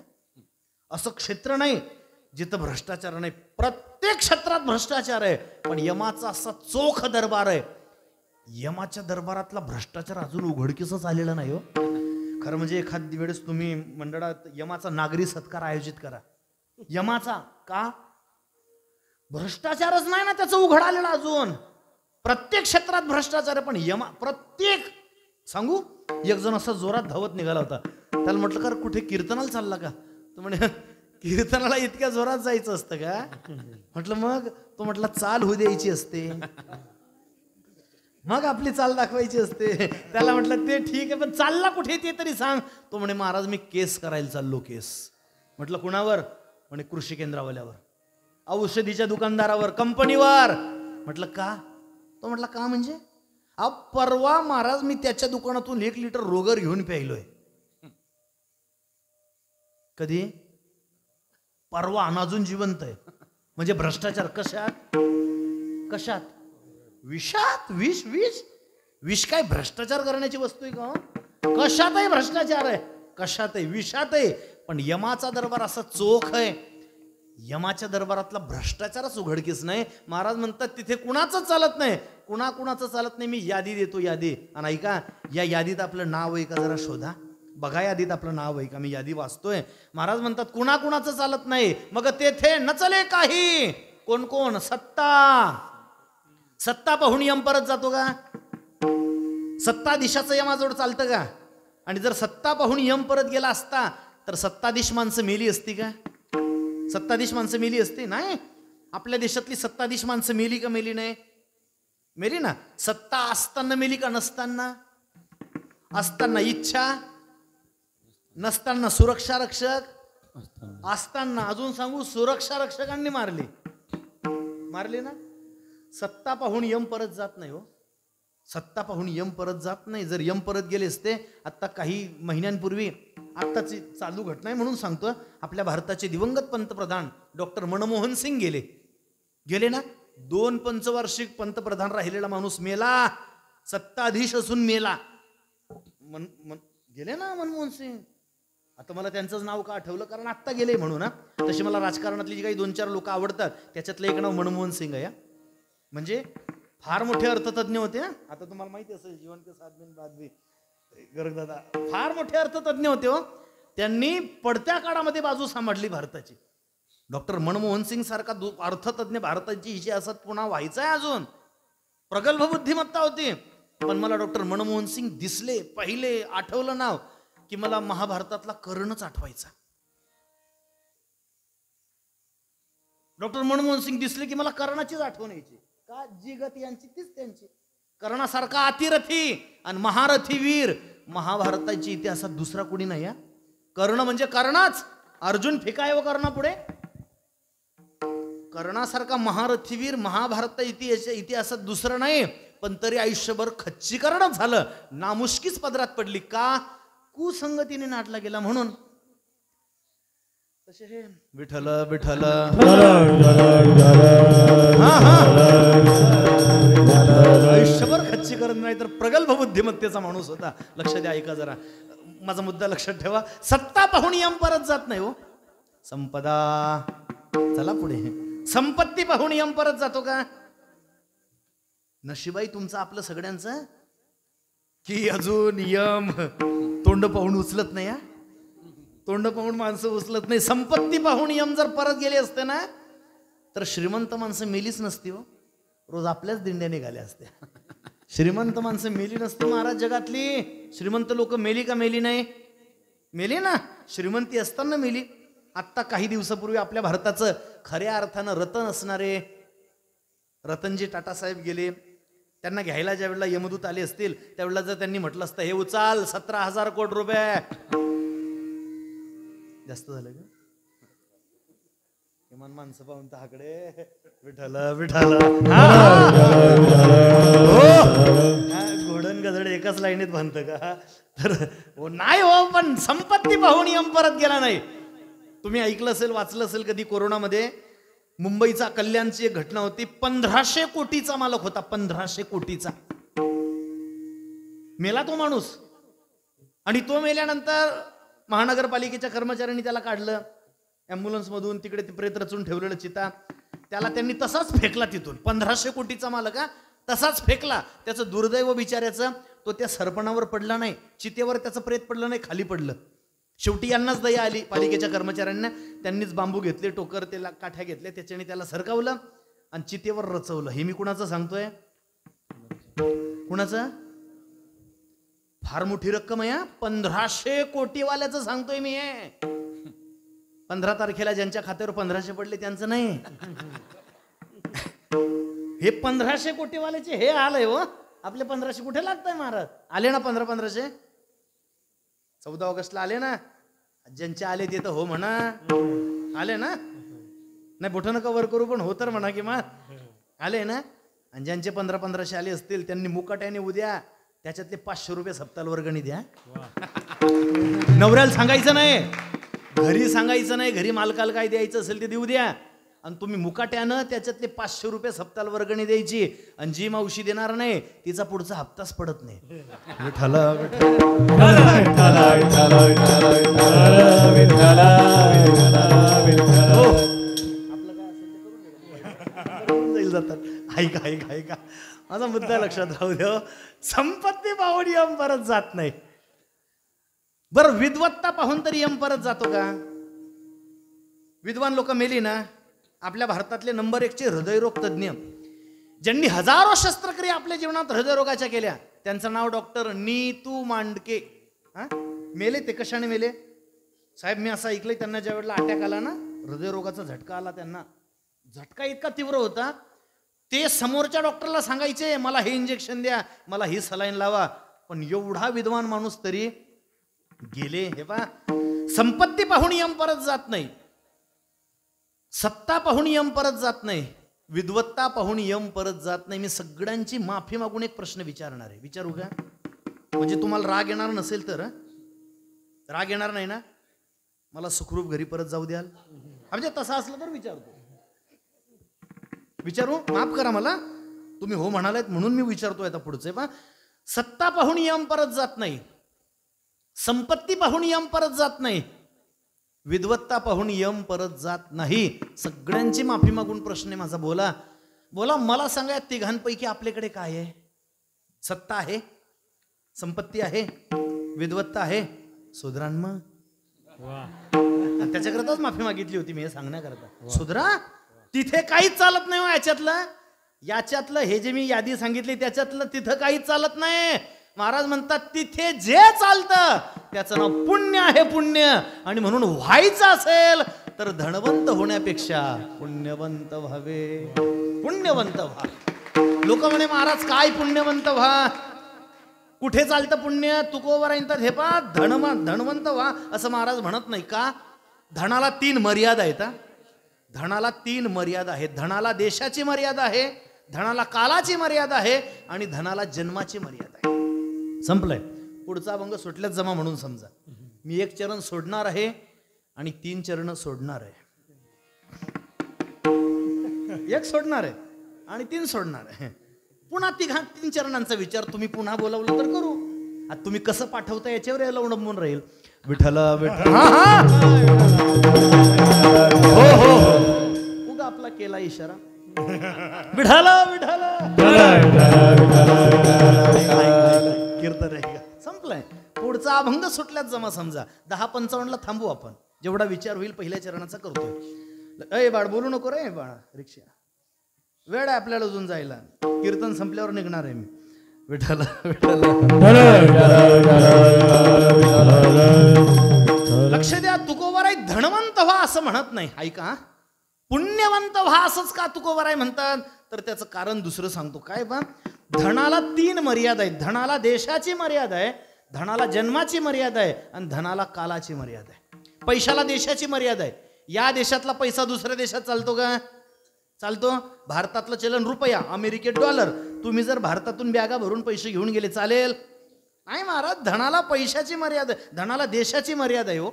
[SPEAKER 1] असं क्षेत्र नाही जिथं भ्रष्टाचार नाही, प्रत्येक क्षेत्रात भ्रष्टाचार आहे. पण यमाचा असा चोख दरबार आहे. यमाच्या दरबारातला भ्रष्टाचार अजून उघडकीसच आलेला नाही हो. खरं म्हणजे एखादी वेळेस तुम्ही मंडळात यमाचा नागरी सत्कार आयोजित करा. यमाचा का? भ्रष्टाचारच नाही ना त्याचं उघड आलेलं अजून. प्रत्येक क्षेत्रात भ्रष्टाचार आहे, पण यमा प्रत्येक. सांगू, एक जण असा जोरात धावत निघाला होता. त्याला म्हटलं का कुठे कीर्तनाला चालला का? तो म्हणे कीर्तनाला इतक्या जोरात जायचं असतं का? म्हटलं मग. तो म्हटला चाल होऊ द्यायची असते, मग आपली चाल दाखवायची असते. त्याला म्हटलं ते ठीक आहे, पण चालला कुठे ते तरी सांग. तो म्हणे महाराज मी केस करायला चाललो. केस. म्हटलं कुणावर? म्हणे कृषी केंद्रावाल्यावर, औषधीच्या दुकानदारावर, कंपनीवर. म्हटलं का? तो म्हटला का म्हणजे? परवा महाराज मी त्याच्या दुकानातून 1 लिटर रोगर घेऊन प्यायलोय. कधी? परवा. अजून जिवंत आहे. म्हणजे भ्रष्टाचार कशात? कशात? विषात. विष. विष. विष काय भ्रष्टाचार करण्याची वस्तू आहे का? कशातही भ्रष्टाचार आहे, कशातही, विषात आहे. पण यमाचा दरबार असा चोख आहे. यमाच्या दरबारातला भ्रष्टाचारच उघडकीस नाही. महाराज म्हणतात तिथे कुणाचं चालत नाही, कुणाचं चालत नाही. मी यादी देतो, यादी. आणि ऐका, या यादीत आपलं नाव आहे का जरा शोधा. बघा यादीत आपलं नाव आहे का? मी यादी वाचतोय. महाराज म्हणतात कुणाचं चालत नाही. मग तेथे नचले काही. कोण कोण? सत्ता. सत्ता पाहून यम परत जातो का? सत्ताधीशाचं यमाजवळ चालतं का? आणि जर सत्ता पाहून यम परत गेला असता तर सत्ताधीश माणसं मेली असती का? सत्ताधीश माणसं मेली असती? नाही. आपल्या देशातली सत्ताधीश माणसं मेली का? मेली नाही. मेली ना. सत्ता असताना मेली का? नसताना. असताना इच्छा, नसताना सुरक्षा रक्षक, असताना अजून सांगू सुरक्षा रक्षकांनी मारली ना. सत्ता पाहून यम परत जात नाही हो. सत्ता पाहून यम परत जात नाही. जर यम परत गेले असते, आता काही महिन्यांपूर्वी, आत्ताची चालू घटना आहे म्हणून सांगतो, आपल्या भारताचे दिवंगत पंतप्रधान डॉक्टर मनमोहन सिंग गेले ना. 2 पंचवार्षिक पंतप्रधान राहिलेला माणूस मेला. सत्ताधीश असून मेला. गेले ना मनमोहन सिंग. आता मला त्यांचंच नाव का आठवलं, कारण आत्ता गेले म्हणून. तशी मला राजकारणातली जी काही 2-4 लोक आवडतात त्याच्यातलं एक नाव मनमोहन सिंग आहे. म्हणजे फार मोठे अर्थतज्ञ होते. आता तुम्हाला माहिती असेल, जीवन के साथ दिन बाद भी गर्ग दादा फार मोठे अर्थतज्ञ होते हो. त्यांनी पडत्या काळामध्ये बाजू सांभाळली भारताची. डॉक्टर मनमोहन सिंग सारखा अर्थतज्ञ भारताची इतिहासात पुन्हा व्हायचा आहे अजून. प्रगल्भ बुद्धिमत्ता होती. पण मला डॉक्टर मनमोहन सिंग दिसले, पहिले, आठवलं नाव की मला महाभारतातला कर्णच आठवायचा. डॉक्टर मनमोहन सिंग दिसले की मला कर्णाचीच आठवण यायची. का? जी गती यांची तीच त्यांची. कर्णासारखा अतिरथी आणि महारथी वीर महाभारताच्या इतिहासात दुसरा कोणी नाही. कर्ण म्हणजे कर्णच. अर्जुन फिकाय व कर्णा पुढे. कर्णासारखा महारथी वीर महाभारत इतिहासात दुसरं नाही. पण तरी आयुष्यभर खच्चीकरणच झालं, नामुष्कीच पदरात पडली. का? कुसंगतीने नाटला गेला म्हणून. तसे हे विठ्ठल विठ्ठल आयुष्यभर खच्चीकरण नाही तर प्रगल्भ बुद्धिमत्तेचा माणूस होता. लक्ष द्या, ऐका जरा, माझा मुद्दा लक्षात ठेवा. सत्ता पाहून यम परत जात नाही हो. संपदा. चला पुढे. संपत्ती पाहून यम परत जातो का? नशिबाई तुमचं आपलं सगळ्यांचं की अजून यम तोंड पाहून उचलत नाही. तोंड पाहून माणसं उचलत नाही. संपत्ती पाहून यम जर परत गेले असते ना तर श्रीमंत माणसं मेलीच नसती हो. रोज आपल्याच दिंड्या निघाल्या असत्या. श्रीमंत माणसं मेली नसती महाराज जगातली. श्रीमंत लोक मेली का? मेली नाही. मेली ना. श्रीमंती असताना मेली. आत्ता काही दिवसापूर्वी आपल्या भारताचं खऱ्या अर्थानं रतन असणारे रतनजी टाटा साहेब गेले. त्यांना घ्यायला ज्या वेळेला यमदूत आले असतील त्यावेळेला जर त्यांनी म्हटलं असतं हे उचाल 17,000 कोटी रुपये. जास्त झालं का? किमान माणसं पाहून हाकडे विठ्ठल विठ्ठल घोडण गधड एकाच लाईनीत म्हणत का? तर नाही हो, पण संपत्ती पाहून यम परत गेला नाही. तुम्ही ऐकलं असेल, वाचलं असेल कधी, कोरोनामध्ये मुंबईचा कल्याणची एक घटना होती. 1500 कोटीचा मालक होता, 1500 कोटीचा. मेला तो माणूस, आणि तो मेल्यानंतर महानगरपालिकेच्या कर्मचाऱ्यांनी त्याला काढलं ॲम्ब्युलन्स मधून, तिकडे ते प्रेत रचून ठेवलेलं चिता, त्याला त्यांनी तसाच फेकला तिथून. 1500 कोटीचा मालक तसाच फेकला. त्याचं दुर्दैव बिचाऱ्याचं, तो त्या सरपणावर पडला नाही, चितेवर त्याचं प्रेत पडलं नाही, खाली पडलं. शेवटी यांनाच दया आली पालिकेच्या कर्मचाऱ्यांना. त्यांनीच बांबू घेतले, टोकर, त्याला काठ्या घेतल्या, त्याच्याने त्याला सरकवलं आणि चितेवर रचवलं. हे मी कुणाचं सांगतोय? कुणाचं? फार मोठी रक्कम आहे. 1500 कोटीवाल्याचं सांगतोय मी. 15 तारखेला ज्यांच्या खात्यावर 1500 पडले त्यांचं नाही. हे 1500 कोटीवाल्याचे हे हाल आहे हो. आपले 1500 कुठे लागतंय महाराज? आले ना 1500? 14 ऑगस्टला आले ना? ज्यांचे आले ते तर हो म्हणा. आले ना? नाही बोठं नका वर करू, पण हो तर म्हणा की मग आले ना. आणि ज्यांचे 1500 आले असतील त्यांनी मुकाट्याने उद्या त्याच्यातले 500 रुपये सप्ताल वर्गणी द्या. नवऱ्याला सांगायचं नाही, घरी सांगायचं नाही, घरी मालकाला काय द्यायचं असेल ते देऊ द्या. आणि तुम्ही मुकाट्यानं त्याच्यातले 500 रुपये सप्ताल वर्गणी द्यायची. आणि जी मावशी देणार नाही तिचा पुढचा हप्ताच पडत नाही. विठ्ठल जाईल जातात. ऐका ऐका ऐका, माझा मुद्दा लक्षात राहू द्या. संपत्ती पाहून यम परत जात नाही. बरं, विद्वत्ता पाहून तरी यम परत जातो का? विद्वान लोक मेली ना, आपल्या भारतातले नंबर 1चे हृदयरोग तज्ज्ञ, ज्यांनी हजारो शस्त्रक्रिया आपल्या जीवनात हृदयरोगाच्या केल्या, त्यांचं नाव डॉक्टर नीतू मांडके. मेले ते कशाने मेले साहेब? मी असं ऐकलंय, त्यांना ज्या वेळेला अटॅक आला ना, हृदयरोगाचा झटका आला त्यांना. झटका इतका तीव्र होता, ते समोरच्या डॉक्टरला सांगायचे मला हे इंजेक्शन द्या, मला ही सलाईन लावा. पण एवढा विद्वान माणूस तरी गेले. हे पहा, संपत्ती पाहून यम परत जात नाही, सत्ता पाहून यम परत जात नाही, विद्वत्ता पाहून यम परत जात नाही. मी सगळ्यांची माफी मागून एक प्रश्न विचारणार आहे. विचारू का? म्हणजे तुम्हाला राग येणार नसेल तर. राग येणार नाही ना? मला सुखरूप घरी परत जाऊ द्याल? म्हणजे तसं असलं तर विचारतो. विचारू? माफ करा मला, तुम्ही हो म्हणालात म्हणून मी विचारतोय. आता पुढचे पहा, सत्ता पाहून यम परत जात नाही, संपत्ती पाहून यम परत जात नाही, विद्वत्ता पाहून यम परत जात नाही. सगळ्यांची माफी मागून प्रश्न आहे माझा. बोला बोला, मला सांगा, तिघांपैकी आपल्याकडे काय आहे? सत्ता आहे, संपत्ती आहे, विद्वत्ता आहे. सुधरान मग. त्याच्याकरताच माफी मागितली होती मी, हे सांगण्याकरता. सुधरा. तिथे काहीच चालत नाही हो याच्यातलं हे जे मी यादी सांगितली त्याच्यातलं तिथं काहीच चालत नाही. महाराज म्हणतात तिथे जे चालतं त्याचं नाव पुण्य आहे, पुण्य. आणि म्हणून व्हायचं असेल तर धनवंत होण्यापेक्षा पुण्यवंत व्हावे. पुण्यवंत व्हा. लोक म्हणे महाराज काय पुण्यवंत व्हा, कुठे चालतं पुण्य? तुकोवर येतात. हे पा, धनवंत व्हा असं महाराज म्हणत नाही का? धनाला 3 मर्यादा आहेत. धनाला 3 मर्यादा आहेत. धनाला देशाची मर्यादा आहे, धनाला कालाची मर्यादा आहे, आणि धनाला जन्माची मर्यादा आहे. संपलंय. पुढचा अभंग सुटल्याच जमा म्हणून समजा. मी 1 चरण सोडणार आहे आणि 3 चरण सोडणार आहे. 1 सोडणार आहे आणि 3 सोडणार आहे. पुन्हा 3 चरणांचा विचार तुम्ही पुन्हा बोलावलं तर करू. आता तुम्ही कसं पाठवता याच्यावर याला अवलंबून राहील. विठ्ठल विठ्ठल. हो हो, उगा आपला केला इशारा. विठ्ठल विठ्ठल. कीर्तन आहे का? संपलंय. पुढचा अभंग सुटल्याच जमा समजा. 10:55 थांबू आपण. जेवढा विचार होईल पहिल्या चरणाचा करतोय. अय बाळ बोलू नको रे बाळा, रिक्षा वेळ आहे आपल्याला अजून जायला. कीर्तन संपल्यावर निघणार आहे मी. विठ्ठल विठ्ठल. लक्ष द्या, तुकोबाराय धनवंत व्हा असं म्हणत नाही. ऐका, पुण्यवंत व्हा असंच का तुकोबाराय म्हणतात? तर त्याचं कारण दुसरं सांगतो. काय बा, धनाला 3 मर्यादा आहेत. धनाला देशाची मर्यादा आहे, धनाला जन्माची मर्यादा आहे, आणि धनाला कालाची मर्यादा आहे. पैशाला देशाची मर्यादा आहे. या देशातला पैसा दुसऱ्या देशात चालतो का? चालतो. भारतातलं चलन रुपया, अमेरिकेत डॉलर. तुम्ही जर भारतातून बॅगा भरून पैसे घेऊन गेले चालेल? नाही महाराज, धनाला पैशाची मर्यादा, धनाला देशाची मर्यादा आहे हो.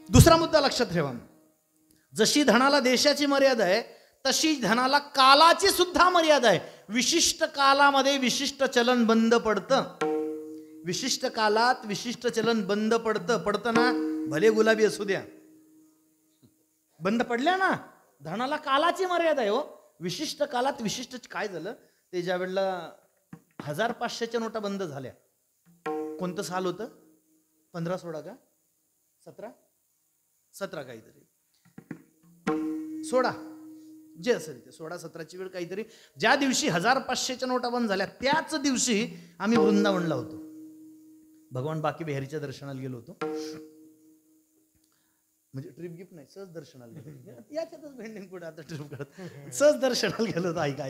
[SPEAKER 1] दुसरा मुद्दा लक्षात ठेवा, जशी धनाला देशाची मर्यादा आहे तशी धनाला कालाची सुद्धा मर्यादा आहे. विशिष्ट कालामध्ये विशिष्ट चलन बंद पडतं. विशिष्ट कालात विशिष्ट चलन बंद पडतं ना, भले गुलाबी असू द्या, बंद पडल्या ना. धनाला कालाची मर्यादा आहे हो. विशिष्ट कालात विशिष्ट. काय झालं ते, ज्या वेळेला 1500च्या नोटा बंद झाल्या, कोणतं साल होतं? 15-16 का 17 काहीतरी, 16 जे असेल ते, 16-17ची वेळ काहीतरी. ज्या दिवशी 1500च्या नोटा बंद झाल्या त्याच दिवशी आम्ही वृंदावनला होतो. भगवान बाकी बिहारीच्या दर्शनाला गेलो होतो. म्हणजे ट्रिप गिफ्ट नाही, सहज दर्शनाला गेलो. याच्यातच भेंडिंग पुढे आता ट्रिप करत सहज दर्शनाला गेलो होतो. ऐका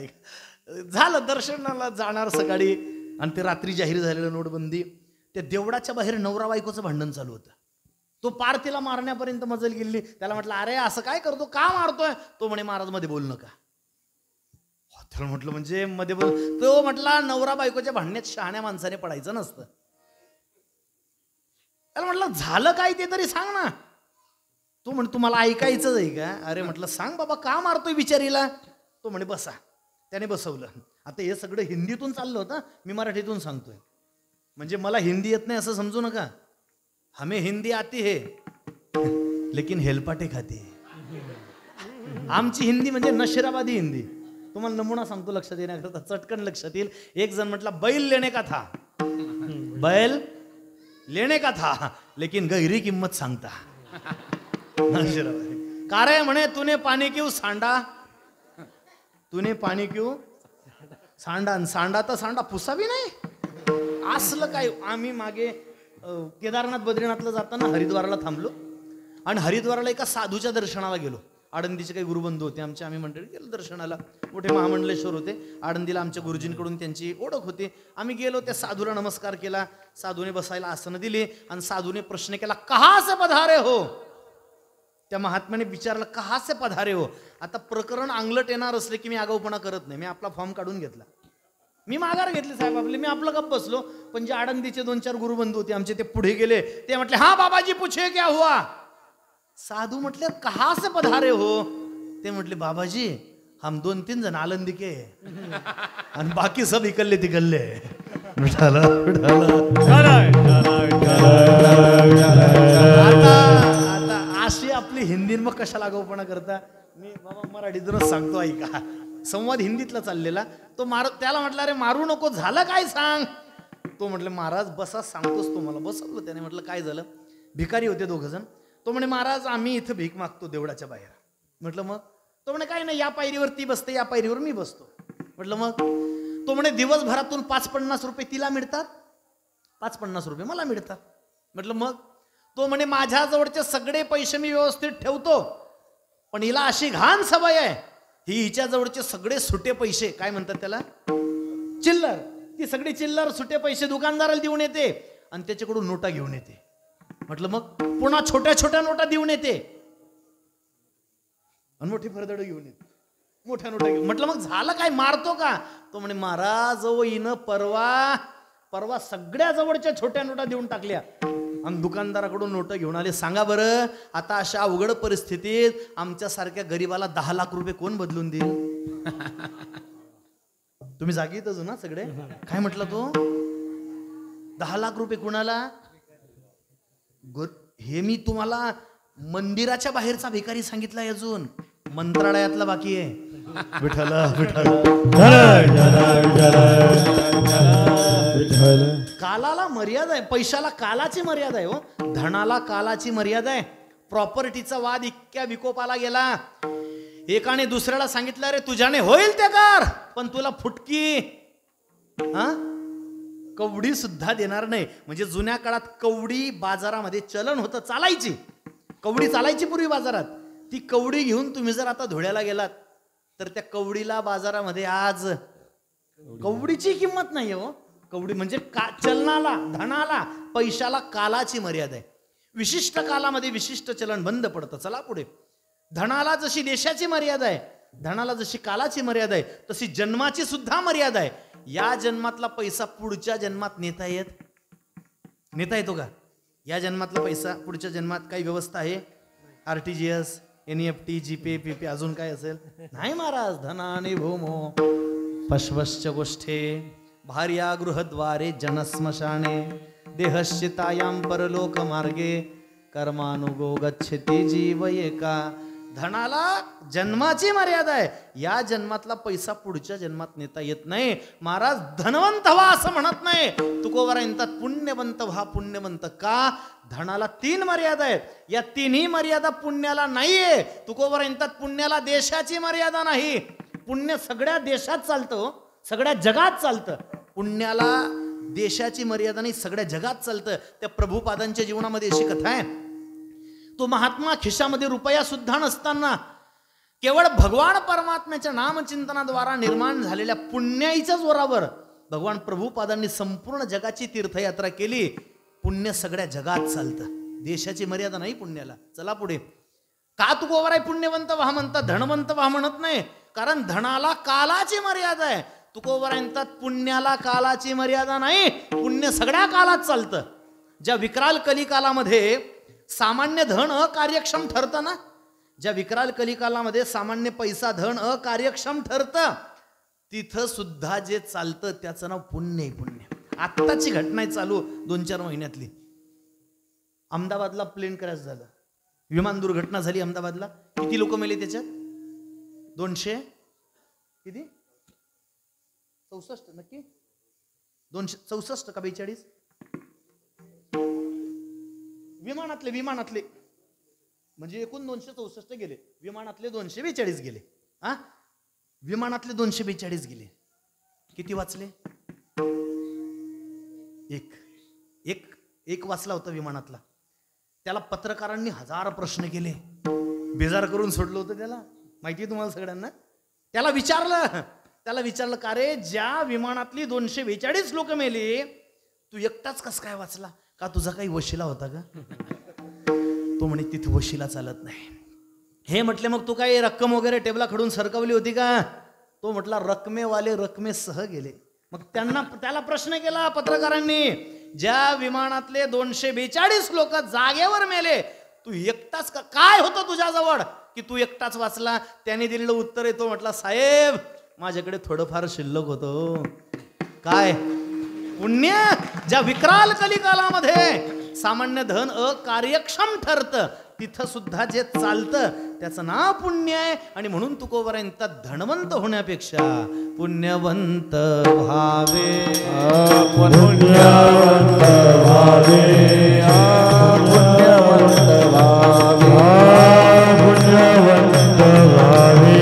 [SPEAKER 1] झालं, दर्शनाला जाणार सकाळी, आणि ते रात्री जाहीर झालेलं नोटबंदी. त्या देवळाच्या बाहेर नवरा बायकोचं भांडण चालू होतं. तो पार तिला मारण्यापर्यंत मजल गेली. त्याला म्हटलं, अरे असं काय करतो, का मारतोय? तो म्हणे, महाराज मध्ये बोल नका. त्याला म्हटलं, म्हणजे मध्ये बोल? तो म्हटला, नवरा बायकोच्या भांडण्यात शहाण्या माणसाने पडायचं नसतं. त्याला म्हटलं, झालं काय ते तरी सांग ना. तो म्हणे, तुम्हाला ऐकायचंच आहे का? अरे म्हटलं, सांग बाबा, का मारतोय बिचारीला? तो म्हणे, बसा. त्याने बसवलं. आता हे सगळं हिंदीतून चाललं होतं, मी मराठीतून सांगतोय. म्हणजे मला हिंदी येत नाही असं समजू नका. हमें हिंदी आती है लेकिन हेलपाटे खाती है. आमची हिंदी म्हणजे नशिराबादी हिंदी. तुम्हाला नमुना सांगतो लक्षात येण्याकरता, चटकन लक्षात येईल. एक जण म्हटला, बैल लेने का था, बैल लेने का था, लेकिन गहरी किंमत सांगता. नशिराबादी. का रे म्हणे, तूने पाणी क्यों सांडा, तूने पाणी क्यों सांडा. सांडा तर सांडा, पुसा बी नाही. असलं काय. आम्ही मागे केदारनाथ बद्रीनाथला जाताना हरिद्वारला थांबलो, आणि हरिद्वारला एका साधूच्या दर्शनाला गेलो. आळंदीचे काही गुरुबंधू होते आमचे, आम्ही मंडळी गेलो दर्शनाला. मोठे महामंडलेश्वर होते आळंदीला, आमच्या गुरुजींकडून त्यांची ओळख होती. आम्ही गेलो, त्या साधूला नमस्कार केला. साधूने बसायला आसनं दिली, आणि साधूने प्रश्न केला, कहा से पधारे हो. त्या महात्म्याने विचारलं, कहा से पधारे हो. आता प्रकरण अंगलट येणार असले की मी आगाऊपणा करत नाही. मी आपला फॉर्म काढून घेतला, मी माघार घेतली साहेब आपले, मी आपलं गप्प बसलो. पण जे आळंदीचे 2-4 गुरुबंधू होते आमचे, ते पुढे गेले. ते म्हटले, हा बाबाजी पूछे क्या हुआ. साधू म्हटले, कहा से पधारे हो. ते म्हटले, बाबाजी हम 2-3 जण आळंदी के आणि बाकी सब इकल्ले तिकल्ले. आता अशी आपली हिंदी मग कशाला आगाऊपणा करता. मी बाबा मराठीतूनच सांगतो, ऐका. संवाद हिंदीतला चाललेला. तो त्याला म्हटलं, अरे मारू नको, झालं काय सांग. तो म्हटलं, महाराज बसा, सांगतोच तुम्हाला. बसवलं त्याने. म्हटलं, काय झालं. भिकारी होते 2 जण. तो म्हणे, महाराज आम्ही इथं भीक मागतो देवळाच्या बाहेर. म्हटलं, मग. तो म्हणे, काय नाही, या पायरीवर ती बसते, या पायरीवर मी बसतो. म्हटलं, मग. तो म्हणे, दिवसभरातून 5-50 रुपये तिला मिळतात, 5-50 रुपये मला मिळतात. म्हटलं, मग. तो म्हणे, माझ्या जवळचे सगळे पैसे मी व्यवस्थित ठेवतो, पण हिला अशी घाण सवय आहे, ही हिच्या जवळचे सगळे सुटे पैसे, काय म्हणतात त्याला, चिल्लर, ती सगळी चिल्लर सुटे पैसे दुकानदाराला देऊन येते, आणि त्याच्याकडून नोटा घेऊन येते. म्हटलं, मग. पुन्हा छोट्या छोट्या नोटा देऊन येते, आणि मोठी फरदड घेऊन येते, मोठ्या नोटा घेऊन. म्हटलं, मग झालं काय, मारतो का. तो म्हणे, महाराज हिनं परवा सगळ्या जवळच्या छोट्या नोटा देऊन टाकल्या, आणि दुकानदाराकडून नोट घेऊन आले. सांगा बरं, आता अशा अवघड परिस्थितीत आमच्यासारख्या गरीबाला 10 लाख रुपये कोण बदलून देईल. तुम्ही जागी येतच ना सगळे. काय म्हटलं तो, 10 लाख रुपये कुणाला. हे मी तुम्हाला मंदिराच्या बाहेरचा भिकारी सांगितलाय, अजून मंत्रालयातला बाकी आहे. विठ्ठल कालाला मर्यादा आहे, पैशाला कालाची मर्यादा आहे हो, धनाला कालाची मर्यादा आहे. प्रॉपर्टीचा वाद इतक्या विकोपाला गेला, एकाने दुसऱ्याला सांगितलं, रे तुझ्याने होईल ते कर, पण तुला फुटकी कवडी सुद्धा देणार नाही. म्हणजे जुन्या काळात कवडी बाजारामध्ये चलन होतं, चालायची कवडी, चालायची पूर्वी बाजारात. ती कवडी घेऊन तुम्ही जर आता धुळ्याला गेलात तर त्या कवडीला बाजारामध्ये आज कवडीची किंमत नाही हो. कवडी म्हणजे चलनाला, धनाला, पैशाला कालाची मर्यादा आहे. विशिष्ट कालामध्ये विशिष्ट चलन बंद पडतं. चला पुढे. धनाला जशी देशाची मर्यादा आहे, धनाला जशी कालाची मर्यादा आहे, तशी जन्माची सुद्धा मर्यादा आहे. या जन्मातला पैसा पुढच्या जन्मात नेता येतो का? या जन्मातला पैसा पुढच्या जन्मात काही व्यवस्था आहे? RTGS, NEFT, GPay, PP अजून काय असेल? नाही महाराज. धनाने भूमो पश्वश्च गोष्ठे भार्या गृहद्वारे जनस्मशाने देहश्चितायां परलोक मार्गे कर्मानुगो गच्छति जीव एका. धनाला जन्माची मर्यादा आहे. या जन्मातला पैसा पुढच्या जन्मात नेता येत नाही. महाराज धनवंत व्हा असं म्हणत नाही. तुकोबरा म्हणतात पुण्यवंत व्हा. पुण्यवंत का? धनाला 3 मर्यादा आहेत. या 3ही मर्यादा पुण्याला नाहीये. तुकोबरा म्हणतात पुण्याला देशाची मर्यादा नाही. पुण्य सगळ्या देशात चालतं, सगळ्या जगात चालतं. पुण्याला देशाची मर्यादा नाही, सगळ्या जगात चालतं. त्या प्रभुपादांच्या जीवनामध्ये अशी कथा आहे. तो महात्मा खिशामध्ये रुपया सुद्धा नसताना केवळ भगवान परमात्म्याच्या नामचिंतनाद्वारा निर्माण झालेल्या पुण्याईच्या जोरावर भगवान प्रभुपादांनी संपूर्ण जगाची तीर्थयात्रा केली. पुण्य सगळ्या जगात चालतं, देशाची मर्यादा नाही पुण्याला. चला पुढे. का तू गोवर आहे पुण्यवंत व्हा म्हणतात, धनवंत व्हा म्हणत नाही? कारण धनाला कालाची मर्यादा आहे. तुकोबर म्हणतात पुण्याला कालाची मर्यादा नाही. पुण्य सगळ्या कालात चालतं. ज्या विकराल कलिकालामध्ये सामान्य धन अकार्यक्षम ठरतं ना, ज्या विकराल कलिकालामध्ये सामान्य पैसा धन अकार्यक्षम ठरतं, तिथं सुद्धा जे चालतं त्याचं नाव पुण्य आहे. पुण्य. आत्ताची घटना आहे चालू 2-4 महिन्यातली. अहमदाबादला प्लेन क्रॅश झालं, विमान दुर्घटना झाली अहमदाबादला. किती लोक मेले त्याच्यात? 200 किती 64 नक्की 264 का 42? विमानातले म्हणजे एकूण 264 गेले, विमानातले 242 गेले. हा, विमानातले 242 गेले. किती वाचले? एक वाचला होता विमानातला. त्याला पत्रकारांनी 1000 प्रश्न केले, बेजार करून सोडलं होतं त्याला. माहिती आहे तुम्हाला सगळ्यांना. त्याला विचारलं का रे, ज्या विमानातली 242 लोक मेली, तू एकटाच कस काय वाचला? का तुझा काही वशिला होता का? तो म्हणे तिथे वशिला चालत नाही. हे म्हटले मग तू काही रक्कम वगैरे टेबला खडून सरकवली होती का? तो म्हटला रकमेवाले रकमेसह गेले. मग त्याला प्रश्न केला पत्रकारांनी, ज्या विमानातले 242 लोक जागेवर मेले, तू एकटाच का? काय होतं तुझ्याजवळ की तू एकटाच वाचला? त्याने दिलेलं उत्तर आहे, तो म्हटला साहेब माझ्याकडे थोडंफार शिल्लक होतं. काय? पुण्य. ज्या विकराल कलिकालामध्ये सामान्य धन अकार्यक्षम ठरतं, तिथं सुद्धा जे चालतं त्याचं नाव पुण्य आहे. आणि म्हणून तुकोबर म्हणतात धनवंत होण्यापेक्षा पुण्यवंत व्हावे.
[SPEAKER 2] पुण्यवंत व्हावे, पुण्यवंत व्हावे, पुण्यवंत व्हावे.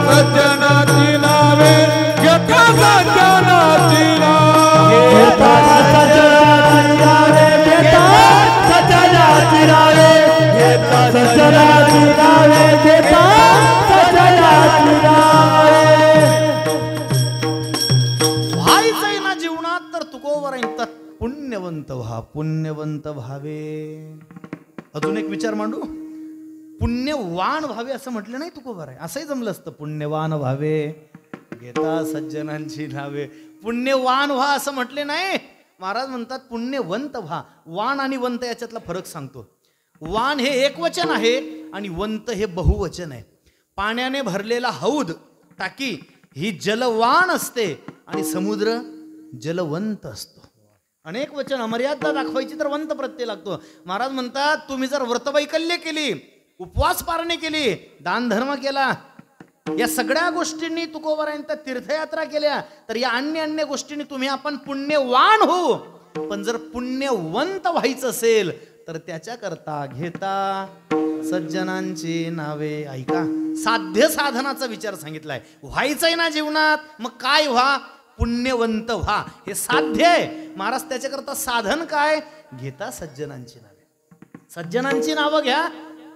[SPEAKER 2] सज्जनाची नावे घेता, सज्जनाची नावे घेता, सज्जनाची नावे घेता, सज्जनाची नावे घेता, सज्जनाची नावे घेता, सज्जनाची नावे.
[SPEAKER 1] व्हायचंय ना जीवनात तर तुकोबर म्हणतात पुण्यवंत व्हा, पुण्यवंत व्हावे. अजून एक विचार मांडू. पुण्यवान व्हावे असं म्हटलं नाही तुकोबर आहे, असंही जमलं असतं. पुण्यवान व्हावे घेता सज्जनांची नावे. पुण्यवान व्हा असं म्हटले नाही. महाराज म्हणतात पुण्यवंत व्हा. वान आणि वंत याच्यातला फरक सांगतो. वान हे एकवचन आहे आणि वंत हे बहुवचन आहे. पाण्याने भरलेला हौद, टाकी ही जलवान असते आणि समुद्र जलवंत असतो. अनेक वचन अमर्यादा दाखवायची तर वंत प्रत्यय लागतो. महाराज म्हणतात तुम्ही जर व्रतवैकल्य केली, उपवास पारणे केली, दान धर्म केला, या सगळ्या गोष्टींनी तुकोबरांच्या तीर्थयात्रा केल्या, तर या अन्य गोष्टींनी तुम्ही आपण पुण्यवान हो. पण जर पुण्यवंत व्हायचं असेल तर त्याच्याकरता घेता सज्जनांची नावे. ऐका, साध्य साधनाचा विचार सांगितलाय. व्हायचंय ना जीवनात, मग काय व्हा? पुण्यवंत व्हा. हे साध्य आहे. महाराज त्याच्याकरता साधन काय? घेता सज्जनांची नावे. सज्जनांची नावं घ्या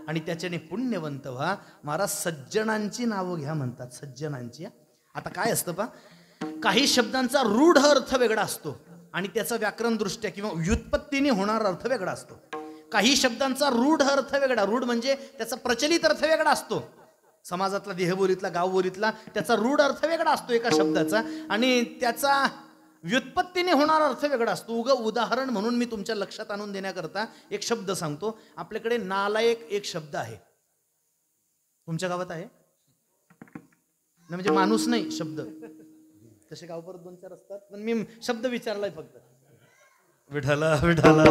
[SPEAKER 1] आणि त्याच्याने पुण्यवंत व्हा. महाराज सज्जनांची नावं घ्या म्हणतात. सज्जनांची. आता काय असतं पा, काही शब्दांचा रूढ अर्थ वेगळा असतो आणि त्याचा व्याकरण दृष्ट्या किंवा व्युत्पत्तीने होणारा अर्थ वेगळा असतो. काही शब्दांचा रूढ अर्थ वेगळा, रूढ म्हणजे त्याचा प्रचलित अर्थ वेगळा असतो, समाजातला, देहबोलीतला, गावबोलीतला त्याचा रूढ अर्थ वेगळा असतो एका शब्दाचा, आणि त्याचा व्युत्पत्तीने होणारा अर्थ वेगळा असतो. उदाहरण म्हणून मी तुमच्या लक्षात आणून देण्याकरता एक शब्द सांगतो. आपल्याकडे नालायक एक शब्द आहे, तुमच्या गावात आहे म्हणजे माणूस नाही शब्द, तसे गाव परत 2-4 असतात, पण मी शब्द विचारलाय फक्त. विठाला विठाला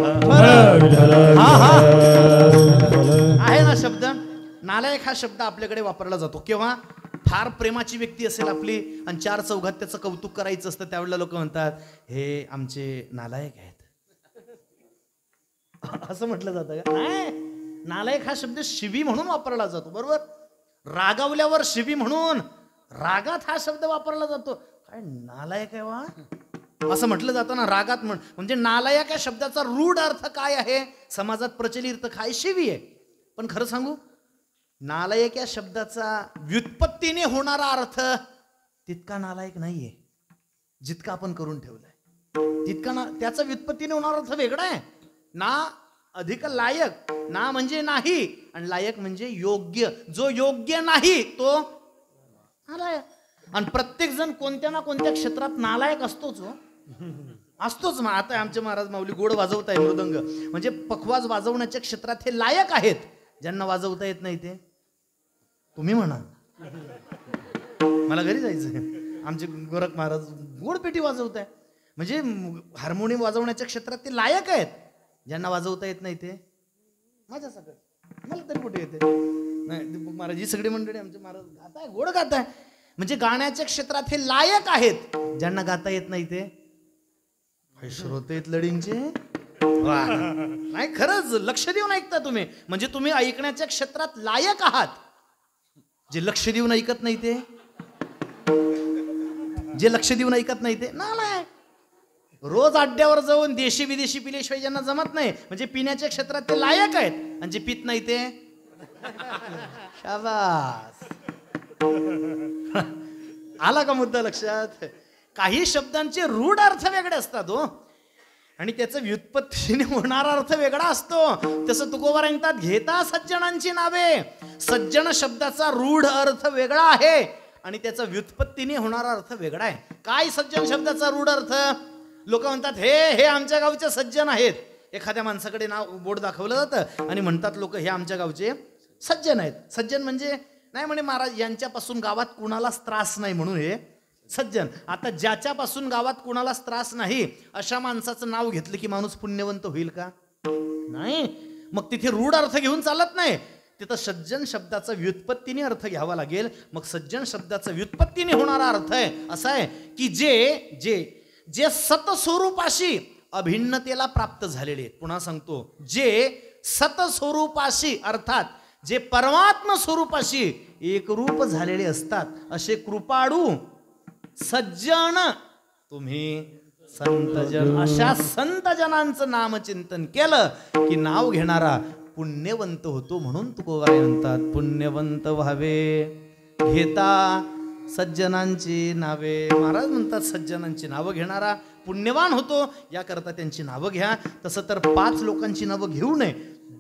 [SPEAKER 1] आहे ना शब्द. नालायक हा शब्द आपल्याकडे वापरला जातो. केव्हा फार प्रेमाची व्यक्ती असेल आपली आणि 4 चौघात त्याचं कौतुक करायचं असतं, त्यावेळेला लोक म्हणतात हे आमचे नालायक आहेत, असं म्हटलं जातं का? नाही, नालायक हा शब्द शिवी म्हणून वापरला जातो. बरोबर, रागावल्यावर शिवी म्हणून, रागात हा शब्द वापरला जातो. काय नालायक आहे वा, असं म्हटलं जातं ना रागात. म्हणजे नालायक या शब्दाचा रूढ अर्थ काय आहे, समाजात प्रचलित काय, शिवी आहे. पण खरं सांगू, नालायक या शब्दाचा व्युत्पत्तीने होणारा अर्थ तितका नालायक नाहीये जितका आपण करून ठेवलाय. तितका त्याचा व्युत्पत्तीने होणारा अर्थ वेगळा आहे. ना अधिक लायक, ना म्हणजे नाही, आणि लायक म्हणजे योग्य. जो योग्य नाही तो नालायक. आणि प्रत्येक जण कोणत्या ना कोणत्या क्षेत्रात नालायक असतोच, असतोच. आता आमचे महाराज माऊली गोड वाजवताय मृदंग, म्हणजे पखवाज वाजवण्याच्या क्षेत्रात हे लायक आहेत. ज्यांना वाजवता येत नाही ते तुम्ही म्हणा, मला घरी जायचं. आमचे गोरख महाराज गोडपेटी वाजवताय, म्हणजे हार्मोनियम वाजवण्याच्या क्षेत्रात ते लायक आहेत. ज्यांना वाजवता येत नाही ते माझ्या सगळं, मला तरी कुठे येते नाही. महाराज ही सगळी मंडळी आमचे महाराज गाताय, गोड गाताय, म्हणजे गाण्याच्या क्षेत्रात हे लायक आहेत. ज्यांना गाता येत नाही ते श्रोते आहेत लढींचे. नाही, खरंच लक्ष देऊन ऐकता तुम्ही, म्हणजे तुम्ही ऐकण्याच्या क्षेत्रात लायक आहात. जे लक्ष देऊन ऐकत नाही ते, जे लक्ष देऊन ऐकत नाही ते नालायक. रोज अड्ड्यावर जाऊन देशी विदेशी पिल्याशिवाय ज्यांना जमत नाही, म्हणजे पिण्याच्या क्षेत्रात ते लायक आहेत. आणि जे पित नाही ते शाबास. आला का मुद्दा लक्षात? काही शब्दांचे रूढ अर्थ वेगळे असतात हो, आणि त्याचं व्युत्पत्तीने होणारा अर्थ वेगळा असतो. तसं तुकोबा सांगतात, घेता सज्जनांची नावे. सज्जन शब्दाचा रूढ अर्थ वेगळा आहे आणि त्याचा व्युत्पत्तीने होणारा अर्थ वेगळा आहे. काय सज्जन शब्दाचा रूढ अर्थ? लोक म्हणतात हे आमच्या गावचे सज्जन आहेत. एखाद्या माणसाकडे नाव बोर्ड दाखवलं जातं आणि म्हणतात लोक हे आमच्या गावचे सज्जन आहेत. सज्जन म्हणजे नाही म्हणे महाराज यांच्यापासून गावात कुणालाच त्रास नाही म्हणून हे सज्जन. आता ज्याच्यापासून गावात कुणालाच त्रास नाही अशा माणसाचं नाव घेतलं की माणूस पुण्यवंत होईल का? नाही. मग तिथे रूढ अर्थ घेऊन चालत नाही, तिथं सज्जन शब्दाचा व्युत्पत्तीने अर्थ घ्यावा लागेल. मग सज्जन शब्दाचा व्युत्पत्तीने होणारा अर्थ आहे असा आहे की जे जे जे सतस्वरूपाशी अभिन्नतेला प्राप्त झालेले. पुन्हा सांगतो, जे सतस्वरूपाशी अर्थात जे परमात्म स्वरूपाशी एकरूप झालेले असतात असे कृपाळू सज्जन तुम्ही संतजन. अशा संतजनांचं नामचिंतन केलं की नाव घेणारा पुण्यवंत होतो. म्हणून तुकोबाई म्हणतात, पुण्यवंत व्हावे घेता सज्जनांची नावे. महाराज म्हणतात सज्जनांची नावं घेणारा पुण्यवान होतो, याकरता त्यांची नावं घ्या. तसं तर 5 लोकांची नावं घेऊ नये,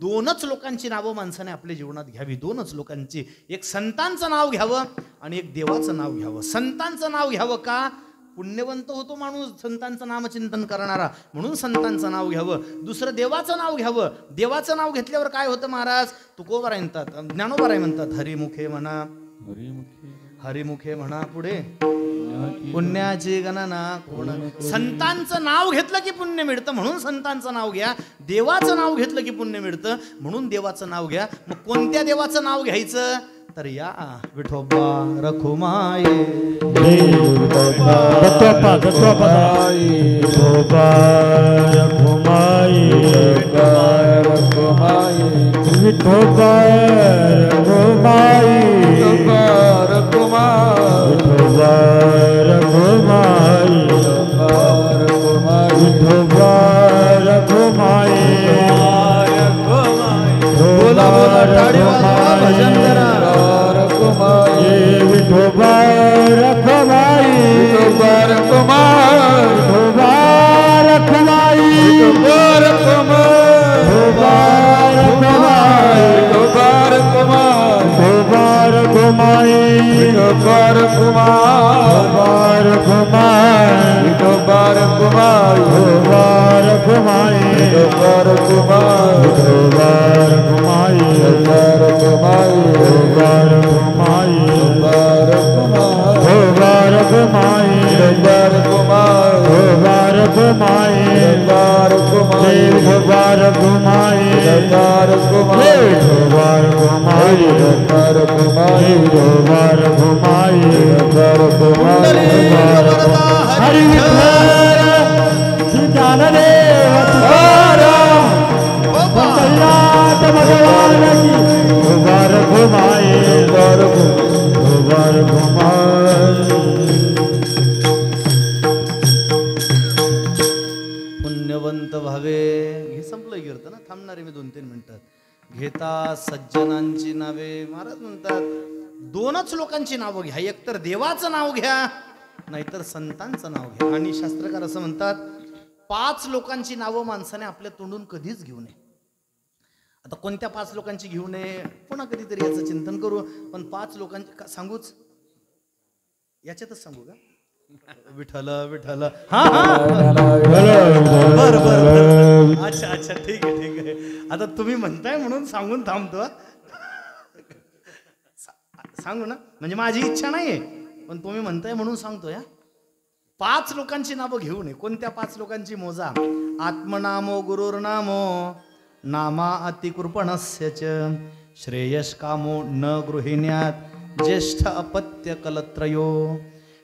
[SPEAKER 1] 2च लोकांची नावं माणसाने आपल्या जीवनात घ्यावी. 2च लोकांची, एक संतांचं नाव घ्यावं आणि एक देवाचं नाव घ्यावं. संतांचं नाव घ्यावं का? पुण्यवंत होतो माणूस संतांचं नामचिंतन करणारा, म्हणून संतांचं नाव घ्यावं. दुसरं देवाचं नाव घ्यावं. देवाचं नाव घेतल्यावर काय होतं महाराज? तुकोबाराय म्हणतात, ज्ञानोबाराय म्हणतात, हरिमुखे म्हणा, हरिमुखे म्हणा, पुढे पुण्याची गणना कोण. संतांचं नाव घेतलं की पुण्य मिळतं म्हणून संतांचं नाव घ्या. देवाचं नाव घेतलं की पुण्य मिळतं म्हणून देवाचं नाव घ्या. मग कोणत्या देवाचं नाव घ्यायचं? तर या विठोबा रखुमाई, विठोबा रखुमाई, विठोबा रखुमाई, विठोबा रखुमाई, विठोबा रखुमाई, विठोबा रखुमाई. बोला बोला टाळी वाजवा, भजन करा. विठोबा रखुमाई, विठोबा रखुमाई, विठोबा रखुमाई, विठोबा रखुमाई, विठोबा
[SPEAKER 2] विठोबार कुमाई विठोबार कुमाई विठोबार कुमाई विठोबार कुमाई विठोबार कुमाई विठोबार कुमाई विठोबार कुमाई विठोबार कुमाई विठोबार कुमाई विठोबार कुमाई विठोबार कुमाई विठोबार कुमाई विठोबार कुमाई हरि विठ्ठल ज्ञानदेव तुकाराम पंढरीनाथ भगवान की विठोबार कुमाई विठोबार कुमाई
[SPEAKER 1] पुण्यवंत व्हावे हे संपलं कीर्तन थांबणार आहे मी 2-3 मिनिटात. घेता सज्जनांची नावे महाराज म्हणतात 2च लोकांची नावं घ्या, एकतर देवाचं नाव घ्या नाहीतर संतांचं नाव घ्या. आणि शास्त्रकार असं म्हणतात 5 लोकांची नावं माणसाने आपल्या तोंडून कधीच घेऊ नये. आता कोणत्या 5 लोकांची घेऊ नये पुन्हा कधीतरी याचं चिंतन करू. पण 5 लोकांची सांगूच याच्यातच सांगू का? विठ्ठल विठ्ठल हा बर बर अच्छा अच्छा ठीक आहे. आता तुम्ही म्हणताय म्हणून सांगून थांबतो. सांगू ना म्हणजे माझी इच्छा नाहीये पण तुम्ही म्हणताय म्हणून सांगतो. या 5 लोकांची नावं घेऊ नये. कोणत्या 5 लोकांची मोजा? आत्मनामो गुरुर्नामो नामा अतिकृपणस्य च श्रेयस कामो न गृहिण्यात ज्येष्ठ अपत्य कलत्रयो.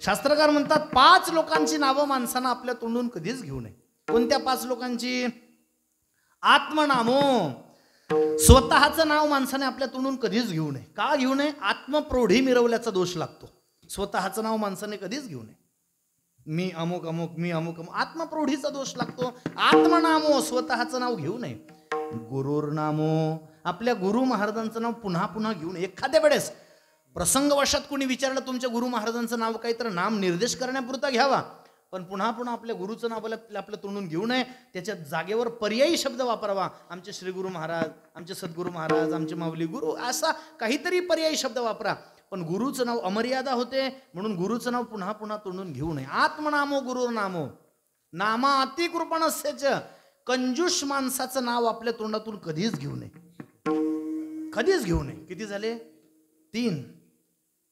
[SPEAKER 1] शास्त्रकार म्हणतात 5 लोकांची नावं माणसानं आपल्या तोंडून कधीच घेऊ नये. कोणत्या 5 लोकांची? आत्मनामो स्वतःचं नाव माणसाने आपल्या तोंडून कधीच घेऊ नये. का घेऊ नये? आत्मप्रौढी मिरवल्याचा दोष लागतो. स्वतःचं नाव माणसाने कधीच घेऊ नये. मी अमुक अमुक मी अमुक अमुक आत्मप्रौढीचा दोष लागतो. आत्मनामो स्वतःचं नाव घेऊ नये. गुरुर्नामो आपल्या गुरु महाराजांचं नाव पुन्हा पुन्हा घेऊ नये. एखाद्या वेळेस प्रसंगवशात कोणी विचारलं तुमच्या गुरु महाराजांचं नाव काही तर नाम निर्देश करण्यापुरता घ्यावा पण पुन्हा पुन्हा आपल्या गुरुचं नाव आपल्या तोंडून घेऊ नये. त्याच्या जागेवर पर्यायी शब्द वापरावा. आमचे श्री गुरु महाराज, आमचे सद्गुरू महाराज, आमचे माऊली गुरु असा काहीतरी पर्यायी शब्द वापरा. पण गुरुचं नाव अमर्यादा होते म्हणून गुरुचं नाव पुन्हा पुन्हा तोंडून घेऊ नये. आत्मनामो गुरुर्नामो नामा अतिकृपणस्यच कंजूष माणसाचं नाव आपल्या तोंडातून कधीच घेऊ नये. कधीच घेऊ नये. किती झाले? 3.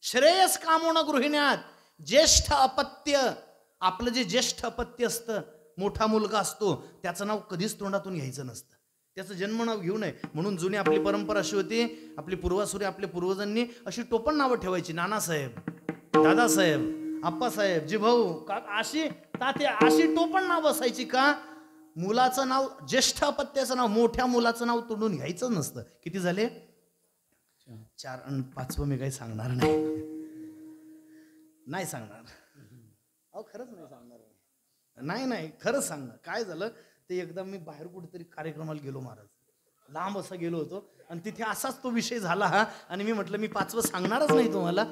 [SPEAKER 1] श्रेयस कामो न गृहिण्यात ज्येष्ठ अपत्य आपलं जे ज्येष्ठ अपत्य असतं मोठा मुलगा असतो त्याचं नाव कधीच तोंडातून घ्यायचं नसतं. त्याचं जन्म नाव घेऊ नये. म्हणून जुनी आपली परंपरा अशी होती. आपली पूर्वासुरी आपल्या पूर्वजांनी अशी टोपण नावं ठेवायची. नानासाहेब, दादासाहेब, आप्पासाहेब, जिभाऊ, अशी तात्या अशी टोपण नाव असायची. का? मुलाचं नाव ज्येष्ठ अपत्याचं नाव मोठ्या मुलाचं नाव तोंडून घ्यायचं नसतं. किती झाले? 4 आणि 5वं मी काही सांगणार नाही सांगणार. अहो खरंच नाही सांगणार. नाही खरंच सांगणार. काय झालं ते एकदा मी बाहेर कुठेतरी कार्यक्रमाला गेलो महाराज लांब असा गेलो होतो आणि तिथे असाच तो विषय झाला हा. आणि मी म्हटलं मी 5वं सांगणारच नाही तुम्हाला.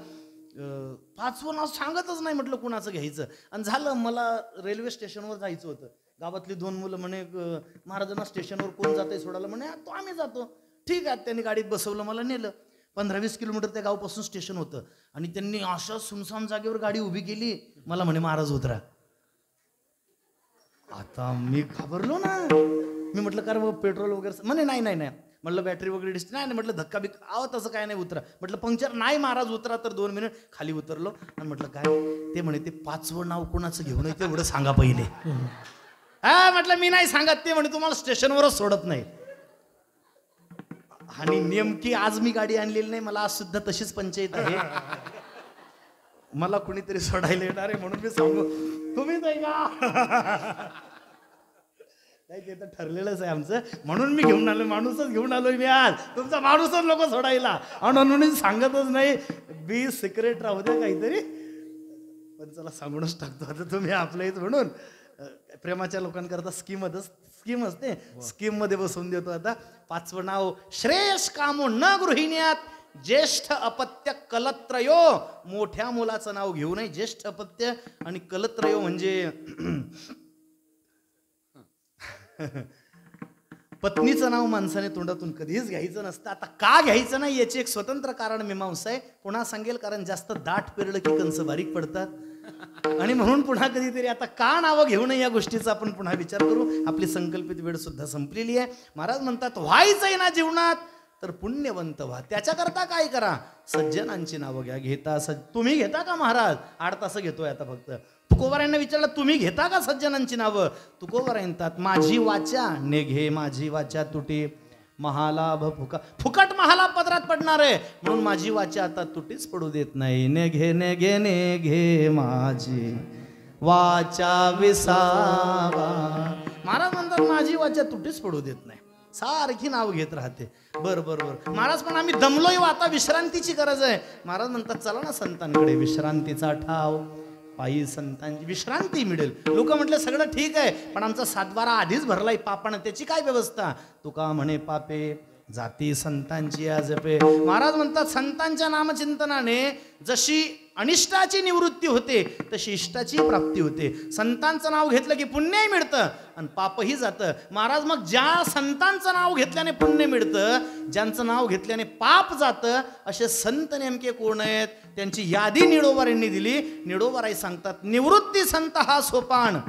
[SPEAKER 1] 5वं नाव सांगतच नाही म्हटलं कुणाचं घ्यायचं. आणि झालं मला रेल्वे स्टेशनवर जायचं होतं. गावातली 2 मुलं म्हणे महाराजांना स्टेशनवर कोण जाते सोडायला म्हणे तो आम्ही जातो. ठीक आहे त्यांनी गाडीत बसवलं मला नेलं. 15-20 किलोमीटर त्या गावापासून स्टेशन होतं आणि त्यांनी अशा सुनसान जागेवर गाडी उभी केली. मला म्हणे महाराज उतरा. आता मी घाबरलो ना. मी म्हटलं कारण पेट्रोल वगैरे म्हणे नाही म्हटलं बॅटरी वगैरे नाही म्हटलं धक्का बिक आव तसं काय नाही उतरा. म्हटलं पंक्चर नाही महाराज उतरा. तर 2 मिनिट खाली उतरलो आणि म्हटलं काय ते म्हणे ते 5वं नाव कोणाचं घेऊ नये तेवढं सांगा पहिले. हा म्हटलं मी नाही सांगत. ते म्हणे तुम्हाला स्टेशनवरच सोडत नाही. आणि नेमकी आज मी गाडी आणलेली नाही. मला आज सुद्धा तशीच पंचायत आहे. मला कुणीतरी सोडायला येणार आहे म्हणून मी सांगू तुम्ही नाही का नाही ते तर ठरलेलंच आहे आमचं. म्हणून मी घेऊन आलो. माणूसच घेऊन आलोय मी आज. तुमचा माणूसच लोक सोडायला म्हणून सांगतच नाही. बी सिक्रेट राहू द्या काहीतरी. पण चला सांगूनच टाकतो आता. तुम्ही आपल्या इथं म्हणून प्रेमाच्या लोकांकरता स्कीम असते. स्कीम मध्ये बसवून देतो आता. 5वं नाव श्रेयस कामो न गृहिण्यात ज्येष्ठ अपत्य कलत्रयो. मोठ्या मुलाचं नाव घेऊ नये. ज्येष्ठ अपत्य आणि कलत्रयो म्हणजे पत्नीचं नाव माणसाने तोंडातून कधीच घ्यायचं नसतं. आता का घ्यायचं नाही याची एक स्वतंत्र कारण मीमांसा आहे. पुन्हा सांगेल कारण जास्त दाट पेरलं की कंस बारीक पडतात. आणि म्हणून पुन्हा कधीतरी आता का नावं घेऊ नये या गोष्टीचा आपण पुन्हा विचार करू. आपली संकल्पित वेळ सुद्धा संपलेली आहे. महाराज म्हणतात व्हायचंय ना जीवनात तर पुण्यवंत व्हा. त्याच्याकरता काय करा, सज्जनांची नावं घ्या. घेता तुम्ही घेता का महाराज? 8 तास घेतोय आता फक्त. तुकोबारायांना विचारलं तुम्ही घेता का सज्जनांची नावं? तुकोबारा म्हणतात माझी वाचा नेघे माझी वाचा तुटी महालाभ फुकट महालाभ पदरात पडणार आहे म्हणून माझी वाचा आता तुटीच पडू देत नाही. नेघे नेघे नेघे माझी वाचा विसावा. महाराज म्हणतात माझी वाचा तुटीच पडू देत नाही, सारखी नाव घेत राहते. बर बर बर महाराज पण आम्ही दमलोय, आता विश्रांतीची गरज आहे. महाराज म्हणतात चला ना संतांकडे, विश्रांतीचा ठाव पायी संतांची विश्रांती मिळेल. लोक म्हटलं सगळं ठीक आहे पण आमचा 7-12 आधीच भरलाय पापानं, त्याची काय व्यवस्था? तुका म्हणे पापे जाती संतांची आजपे. महाराज म्हणतात संतांच्या नामचिंतनाने जशी अनिष्टाची निवृत्ती होते तशी इष्टाची प्राप्ती होते. संतांचं नाव घेतलं की पुण्यही मिळतं आणि पापही जातं. महाराज मग ज्या संतांचं नाव घेतल्याने पुण्य मिळतं, ज्यांचं नाव घेतल्याने पाप जातं, असे संत नेमके कोण आहेत? त्यांची यादी निडोबारांनी दिली. निडोबाराई सांगतात निवृत्ती संत हा सोपान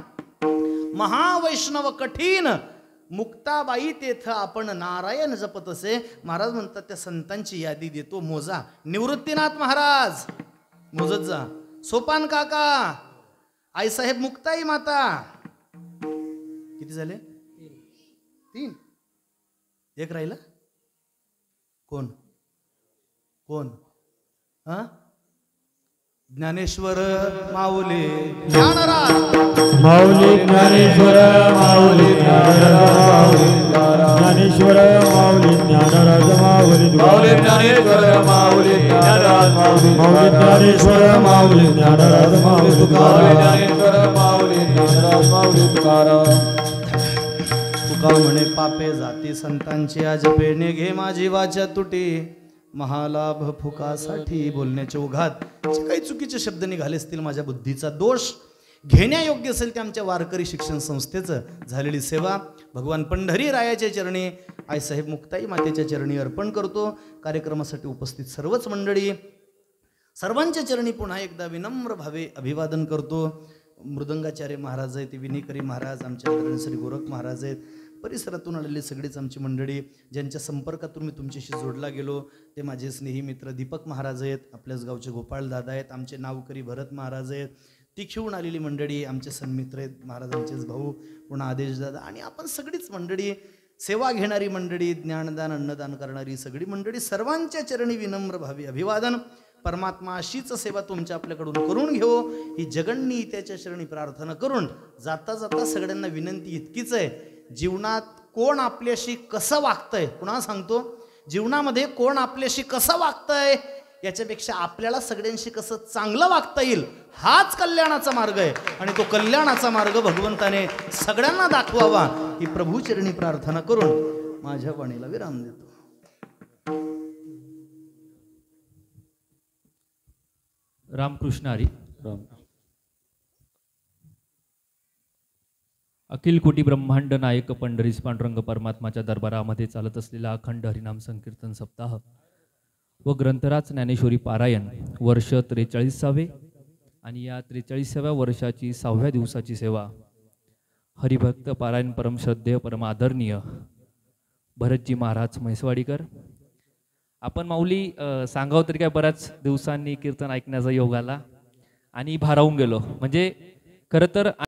[SPEAKER 1] महावैष्णव कठीण मुक्ताबाई तेथ आपण नारायण जपत असे. महाराज म्हणतात त्या संतांची यादी देतो, मोजा. निवृत्तीनाथ महाराज मोजत जा. सोपान काका, आईसाहेब मुक्ताई माता, किती झाले? 3. एक राहिला. कोण कोण? हा ज्ञानेश्वर माऊली ज्ञानराज
[SPEAKER 2] माऊली ज्ञानेश्वर माऊली ज्ञानेश्वर माऊली ज्ञानराज माऊली
[SPEAKER 3] माऊली ज्ञानेश्वर माऊली ज्ञानराज माऊली
[SPEAKER 2] माऊली ज्ञानेश्वर माऊली ज्ञानराज माऊली तुकाराम
[SPEAKER 3] ज्ञानेश्वर माऊली ज्ञानराज माऊली तुकाराम.
[SPEAKER 1] तुका म्हणे पापे जाती संतांची आजपे नेघे माझी वाचा तुटी महालाभ फुकासाठी. बोलण्याच्या ओघात जे काही चुकीचे शब्द निघाले असतील, माझ्या बुद्धीचा दोष, घेण्यायोग्य असेल ते आमच्या वारकरी शिक्षण संस्थेचं झालेली सेवा भगवान पंढरी रायाच्या चरणी, आईसाहेब मुक्ताई मातेच्या चरणी अर्पण करतो. कार्यक्रमासाठी उपस्थित सर्वच मंडळी, सर्वांच्या चरणी पुन्हा एकदा विनम्र भावे अभिवादन करतो. मृदंगाचार्य महाराज आहेत, विनीकरी महाराज, आमच्या श्री गोरख महाराज आहेत, परिसरातून आलेली सगळीच आमची मंडळी, ज्यांच्या संपर्कातून मी तुमच्याशी जोडला गेलो ते माझे स्नेही मित्र दीपक महाराज आहेत, आपल्याच गावचे गोपाळ दादा आहेत, आमचे नावकरी भरत महाराज आहेत, तिखिवून आलेली मंडळी, आमचे सन्मित्र आहेत, महाराजांचेच भाऊ पुन्हा आदेश दादा, आणि आपण सगळीच मंडळी, सेवा घेणारी मंडळी, ज्ञानदान अन्नदान करणारी सगळी मंडळी, सर्वांच्या चरणी विनम्र भावी अभिवादन. परमात्मा अशीच सेवा तुमच्या आपल्याकडून करून घेऊ ही जगण्णी त्याच्या चरणी प्रार्थना करून जाता जाता सगळ्यांना विनंती इतकीच आहे, जीवनात कोण आपल्याशी कसं वागतंय, पुन्हा सांगतो, जीवनामध्ये कोण आपल्याशी कसं वागतंय याच्यापेक्षा आपल्याला सगळ्यांशी कसं चांगलं वागता येईल हाच कल्याणाचा मार्ग आहे. आणि तो कल्याणाचा मार्ग भगवंताने सगळ्यांना दाखवावा ही प्रभूचरणी प्रार्थना करून माझ्या वाणीला विराम देतो.
[SPEAKER 4] रामकृष्ण हरी. अखिल कोटी ब्रह्मांड नायक पंढरीस पांडुरंग परमात्माच्या दरबारामध्ये चालत असलेला अखंड हरिनाम संकीर्तन सप्ताह व ग्रंथराज ज्ञानेश्वरी पारायण वर्ष 43वे आणि या 43व्या वर्षाची 6व्या दिवसाची सेवा हरिभक्त पारायण परमश्रद्धेय परमादरणीय भरतजी महाराज म्हैसवाडीकर. आपण माऊली सांगावं तरी काय, बऱ्याच दिवसांनी कीर्तन ऐकण्याचा योग आला आणि भारावून गेलो. म्हणजे खरं तर